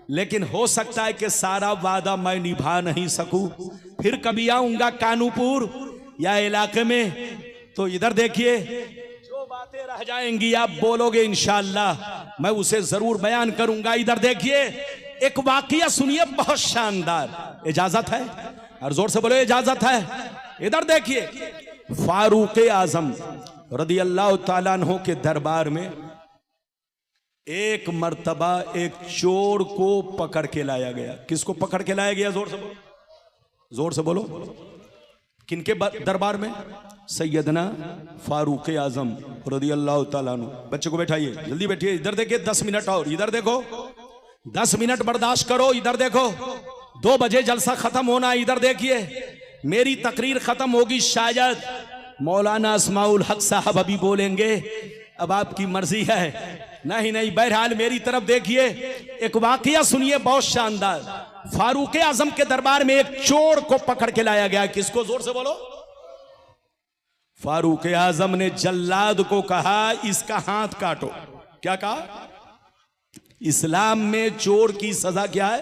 लेकिन हो सकता है कि सारा वादा मैं निभा नहीं सकूं। फिर कभी आऊंगा कानूपुर या इलाके में, तो इधर देखिए, जो बातें रह जाएंगी आप बोलोगे इंशाअल्लाह मैं उसे जरूर बयान करूंगा। इधर देखिए, एक वाकया सुनिए, बहुत शानदार। इजाजत है? और जोर से बोलो, इजाजत है? इधर देखिए, फारूक आजम रदी अल्लाह ताला अन्हु के दरबार में एक मर्तबा एक चोर को पकड़ के लाया गया। किसको पकड़ के लाया गया? जोर से बोलो, जोर से बोलो। किनके दरबार में? सैयदना फारूक आजम रदी अल्लाह ताला अन्हु। बच्चे को बैठाइए, जल्दी बैठिए। इधर देखिए, 10 मिनट और। इधर देखो, 10 मिनट बर्दाश्त करो। इधर देखो, 2 बजे जलसा खत्म होना। इधर देखिए, मेरी तकरीर खत्म होगी, शायद मौलाना अस्माउल हक साहब अभी बोलेंगे, अब आपकी मर्जी है। नहीं, बहरहाल मेरी तरफ देखिए, एक वाकया सुनिए, बहुत शानदार। फारूक आजम के दरबार में एक चोर को पकड़ के लाया गया। किसको? जोर से बोलो। फारूक आजम ने जल्लाद को कहा, इसका हाथ काटो। क्या कहा? इस्लाम में चोर की सजा क्या है?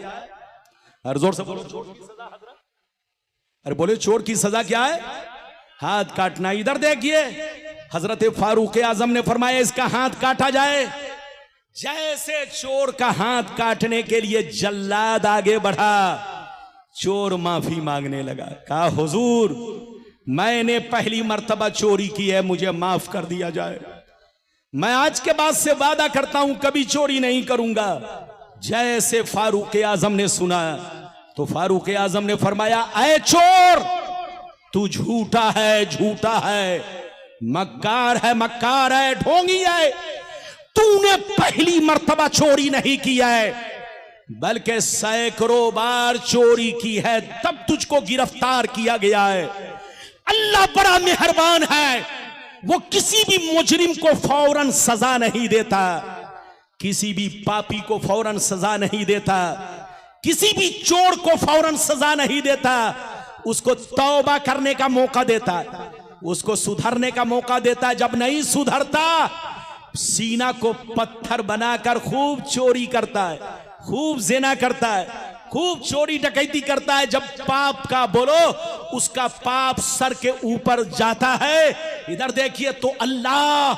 और जोर से बोलो, चोर की सजा हजरत? अरे बोले, चोर की सजा क्या है? हाथ काटना। इधर देखिए, हजरत फारूक आजम ने फरमाया, इसका हाथ काटा जाए। जैसे चोर का हाथ काटने के लिए जल्लाद आगे बढ़ा, चोर माफी मांगने लगा। कहा, हुजूर मैंने पहली मर्तबा चोरी की है, मुझे माफ कर दिया जाए। मैं आज के बाद से वादा करता हूं कभी चोरी नहीं करूंगा। जैसे फारूक आजम ने सुना तो फारूक आजम ने फरमाया, ऐ चोर, तू झूठा है, मक्कार है, ढोंगी है। तूने पहली मर्तबा चोरी नहीं की है, बल्कि सैकड़ों बार चोरी की है, तब तुझको गिरफ्तार किया गया है। अल्लाह बड़ा मेहरबान है, वो किसी भी मुजरिम को फौरन सजा नहीं देता, किसी भी पापी को फौरन सजा नहीं देता, किसी भी चोर को फौरन सजा नहीं देता। उसको तौबा करने का मौका देता है, उसको सुधरने का मौका देता है। जब नहीं सुधरता, सीना को पत्थर बनाकर खूब चोरी करता है, खूब ज़िना करता है, खूब चोरी डकैती करता है। जब पाप का बोलो, उसका पाप सर के ऊपर जाता है। इधर देखिए तो अल्लाह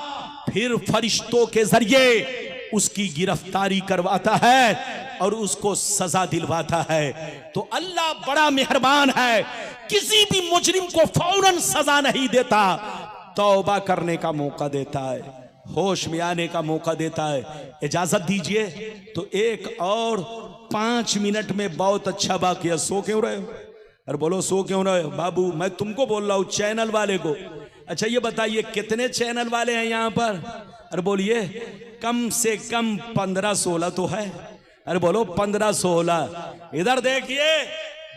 फिर फरिश्तों के जरिए उसकी गिरफ्तारी करवाता है और उसको सजा दिलवाता है। तो अल्लाह बड़ा मेहरबान है, किसी भी मुजरिम को फौरन सजा नहीं देता, तौबा करने का मौका देता है, होश में आने का मौका देता है। इजाजत दीजिए तो एक और 5 मिनट में बहुत अच्छा वाकया। सो क्यों रहे हो? अरे बोलो सो क्यों रहे हो? बाबू मैं तुमको बोल रहा हूं, चैनल वाले को। अच्छा ये बताइए कितने चैनल वाले हैं यहां पर? अरे बोलिए कम से कम 15-16 तो है। अरे बोलो 15-16। इधर देखिए,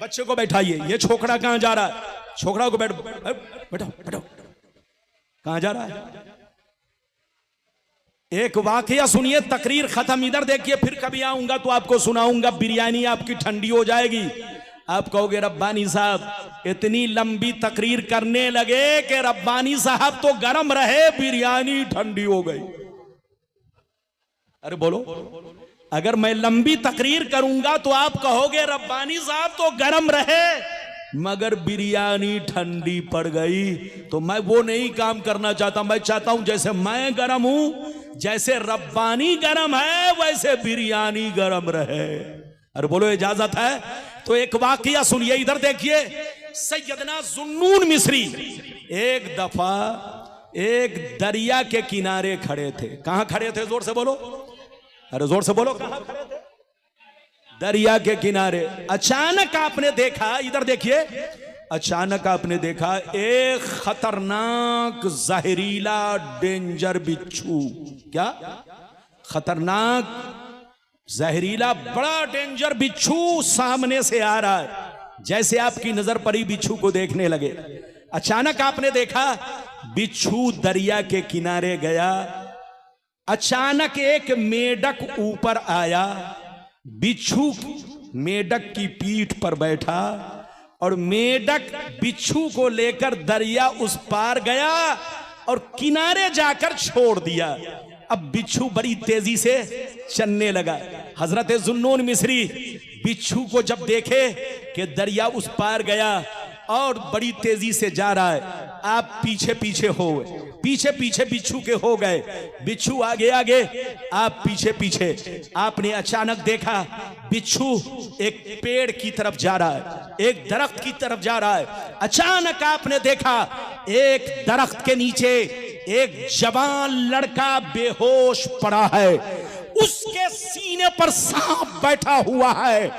बच्चे को बैठाइए। ये छोकरा कहां जा रहा है? छोकरा को बैठो। कहां जा रहा है? एक वाकया सुनिए, तकरीर खत्म। इधर देखिए, फिर कभी आऊंगा तो आपको सुनाऊंगा। बिरयानी आपकी ठंडी हो जाएगी। आप कहोगे रब्बानी साहब इतनी लंबी तकरीर करने लगे कि रब्बानी साहब तो गरम रहे, बिरयानी ठंडी हो गई। अरे बोलो, अगर मैं लंबी तकरीर करूंगा तो आप कहोगे रब्बानी साहब तो गरम रहे, मगर बिरयानी ठंडी पड़ गई। तो मैं वो नहीं काम करना चाहता। मैं चाहता हूं जैसे मैं गरम हूं, जैसे रब्बानी गरम है, वैसे बिरयानी गरम रहे। अरे बोलो इजाजत है? तो एक वाकया सुनिए, इधर देखिए। सैयदना जुन्नून मिस्री एक दफा एक दरिया के किनारे खड़े थे। कहां खड़े थे? जोर से बोलो। अरे जोर से बोलो, कहां खड़े थे? दरिया के किनारे। अचानक आपने देखा, इधर देखिए, अचानक आपने देखा एक खतरनाक जहरीला डेंजर बिच्छू। क्या? खतरनाक जहरीला बड़ा डेंजर बिच्छू सामने से आ रहा है। जैसे आपकी नजर पड़ी, बिच्छू को देखने लगे। अचानक आपने देखा बिच्छू दरिया के किनारे गया। अचानक एक मेढक ऊपर आया, बिच्छू मेढक की पीठ पर बैठा और मेढक बिच्छू को लेकर दरिया उस पार गया और किनारे जाकर छोड़ दिया। अब बिच्छू बड़ी तेजी से चलने लगा। हजरत जुन्नून मिस्री बिच्छू को जब देखे कि दरिया उस पार गया और बड़ी तेजी से जा रहा है, आप पीछे पीछे हो गए, पीछे पीछे बिच्छू के हो गए। बिच्छू आगे आगे, आप पीछे पीछे। आपने अचानक देखा बिच्छू एक पेड़ की तरफ जा रहा है, एक दरख्त की तरफ जा रहा है। अचानक आपने देखा एक दरख्त के नीचे एक जवान लड़का बेहोश पड़ा है, उसके सीने पर सांप बैठा हुआ है।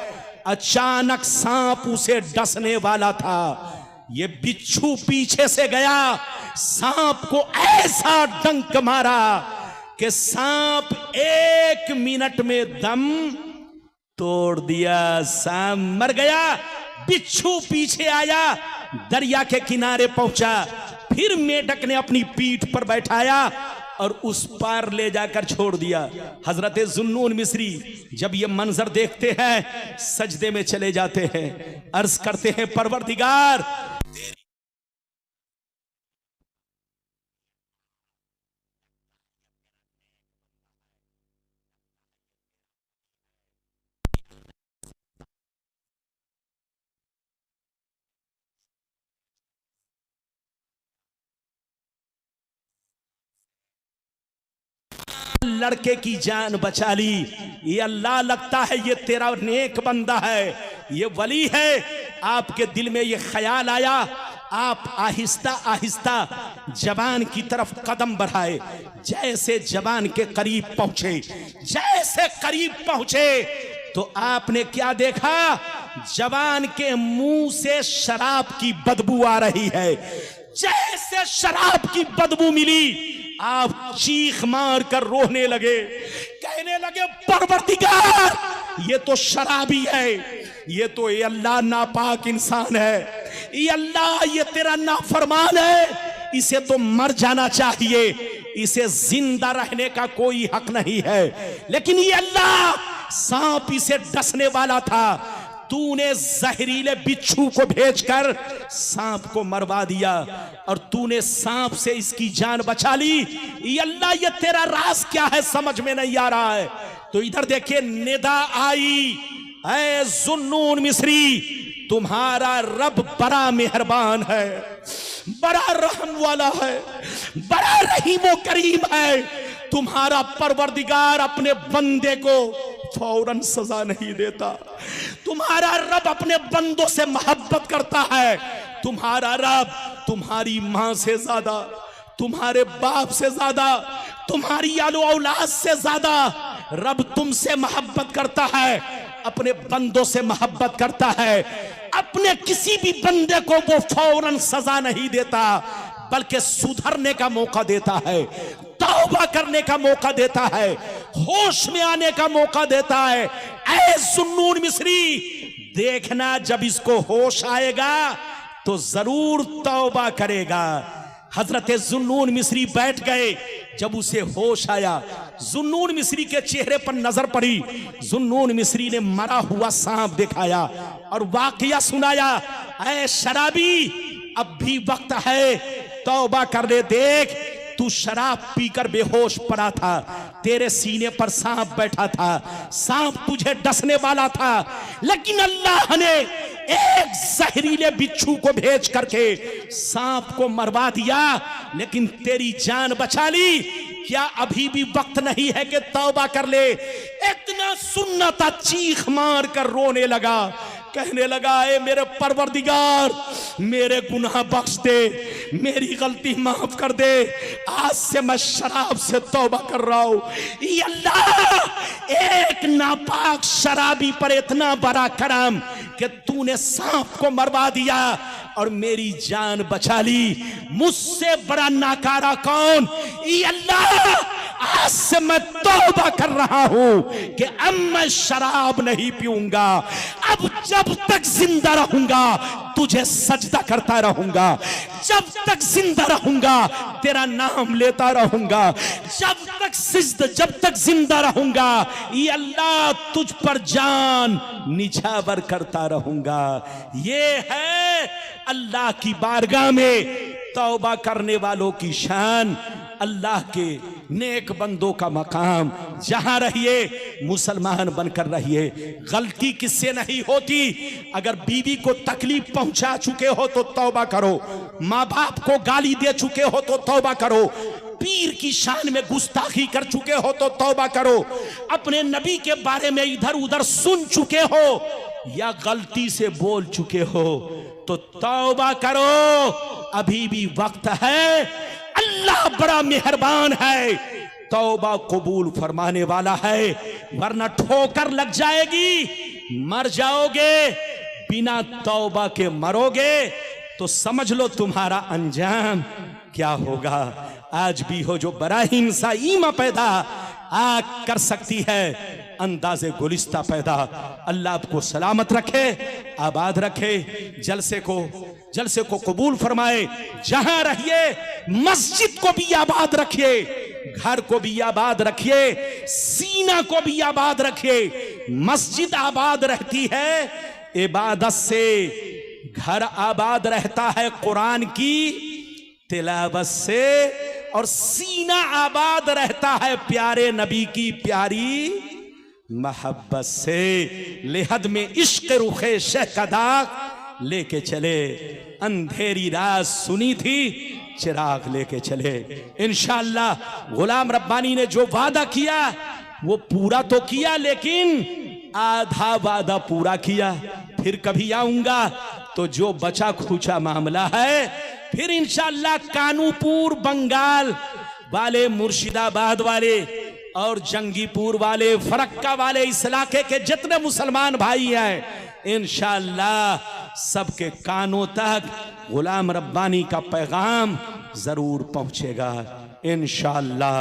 अचानक सांप उसे डसने वाला था। ये बिच्छू पीछे से गया, सांप को ऐसा डंक मारा कि सांप 1 मिनट में दम तोड़ दिया, सांप मर गया। बिच्छू पीछे आया, दरिया के किनारे पहुंचा, फिर मेढक ने अपनी पीठ पर बैठाया और उस पार ले जाकर छोड़ दिया। हजरत जुन्नून मिस्री जब ये मंजर देखते हैं, सजदे में चले जाते हैं, अर्ज करते हैं परवरदिगार लड़के की जान बचा ली। ये अल्लाह, लगता है ये तेरा नेक बंदा है, ये वली है। आपके दिल में ये ख्याल आया, आप आहिस्ता आहिस्ता जवान की तरफ कदम बढ़ाए। जैसे जवान के करीब पहुंचे, जैसे करीब पहुंचे तो आपने क्या देखा? जवान के मुंह से शराब की बदबू आ रही है। जैसे शराब की बदबू मिली, आप चीख मार कर रोने लगे, कहने लगे परवरदिगार, ये तो शराबी है, ये तो ये अल्लाह नापाक इंसान है, ये अल्लाह ये तेरा नाफरमान है, इसे तो मर जाना चाहिए, इसे जिंदा रहने का कोई हक नहीं है। लेकिन ये अल्लाह, सांप इसे डसने वाला था, तूने जहरीले बिच्छू को भेजकर सांप को मरवा दिया और तूने सांप से इसकी जान बचा ली। ये अल्लाह, ये तेरा राज क्या है समझ में नहीं आ रहा है। तो इधर देखिए निदा आई, ऐ जुन्नून मिस्री, तुम्हारा रब बड़ा मेहरबान है, बड़ा रहम वाला है, बड़ा रहीम करीम है। तुम्हारा परवरदिगार अपने बंदे को फौरन सजा नहीं देता। तुम्हारा रब अपने बंदों से मोहब्बत करता है। तुम्हारा रब तुम्हारी मां से ज्यादा, तुम्हारे बाप से ज्यादा, तुम्हारी आलो औलाद से ज्यादा रब तुमसे मोहब्बत करता है, अपने बंदों से मोहब्बत करता है। अपने किसी भी बंदे को वो फौरन सजा नहीं देता, बल्कि सुधरने का मौका देता है, तौबा करने का मौका देता है, होश में आने का मौका देता है। ऐ जुन्नून मिस्री, देखना जब इसको होश आएगा तो जरूर तौबा करेगा। हजरत जुन्नून मिस्री बैठ गए। जब उसे होश आया, जुन्नून मिस्री के चेहरे पर नजर पड़ी, जुन्नून मिस्री ने मरा हुआ सांप दिखाया और वाकया सुनाया। ऐ शराबी, अब भी वक्त है तौबा कर ले। देख, तू शराब पीकर बेहोश पड़ा था, तेरे सीने पर सांप बैठा था, सांप तुझे डसने वाला था, लेकिन अल्लाह ने एक जहरीले बिच्छू को भेज करके सांप को मरवा दिया, लेकिन तेरी जान बचा ली। क्या अभी भी वक्त नहीं है कि तौबा कर ले? इतना सुनना था, चीख मार कर रोने लगा, कहने लगा, ए मेरे परवरदिगार, मेरे गुनाह बख्श दे, मेरी गलती माफ कर दे, आज से मैं शराब से तौबा कर रहा हूं। ये अल्लाह, एक नापाक शराबी पर इतना बड़ा करम कि तूने सांप को मरवा दिया और मेरी जान बचा ली। मुझसे बड़ा नाकारा कौन? ये अल्लाह, आज से मैं तौबा कर रहा हूं कि अब मैं शराब नहीं पीऊंगा, अब जब तक जिंदा रहूंगा तुझे सजदा करता रहूंगा, जब तक जिंदा रहूंगा तेरा नाम लेता रहूंगा, जब तक जिंदा रहूंगा ये अल्लाह तुझ पर जान निछावर करता रहूंगा। ये है अल्लाह की बारगाह में तौबा करने वालों की शान, अल्लाह के नेक बंदों का मकाम। जहां रहिए मुसलमान बनकर रहिए। गलती किससे नहीं होती? अगर बीवी को तकलीफ पहुंचा चुके हो तो तौबा करो, माँ बाप को गाली दे चुके हो तो तौबा करो, पीर की शान में गुस्ताखी कर चुके हो तो तौबा करो, अपने नबी के बारे में इधर उधर सुन चुके हो या गलती से बोल चुके हो तो तौबा करो, अभी भी वक्त है। अल्लाह बड़ा मेहरबान है, तौबा कबूल फरमाने वाला है, वरना ठोकर लग जाएगी, मर जाओगे, बिना तौबा के मरोगे तो समझ लो तुम्हारा अंजाम क्या होगा। आज भी हो जो बराहीम सा ईमा पैदा आग कर सकती है अंदाज़े गुलिस्ता पैदा। अल्लाह आपको सलामत रखे, आबाद रखे, जलसे को कबूल फरमाए। जहां रहिए मस्जिद को भी आबाद रखिए, घर को भी आबाद रखिए, सीना को भी आबाद रखिए। मस्जिद आबाद रहती है इबादत से, घर आबाद रहता है कुरान की तिलावत से, और सीना आबाद रहता है प्यारे नबी की प्यारी मोहब्बत से। लेहद में इश्क रुखे शेख का दाग लेके चले, अंधेरी रात सुनी थी चिराग लेके चले। इंशाअल्लाह गुलाम रब्बानी ने जो वादा किया वो पूरा तो किया, लेकिन आधा वादा पूरा किया। फिर कभी आऊंगा तो जो बचा खुचा मामला है फिर इंशाअल्लाह कानूपुर बंगाल वाले, मुर्शिदाबाद वाले और जंगीपुर वाले, फरक्का वाले, इस इलाके के जितने मुसलमान भाई हैं इंशाअल्लाह सबके कानों तक गुलाम रब्बानी का पैगाम जरूर पहुंचेगा। इंशाअल्लाह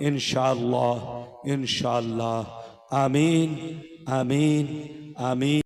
इंशाअल्लाह इंशाअल्लाह। आमीन आमीन आमीन।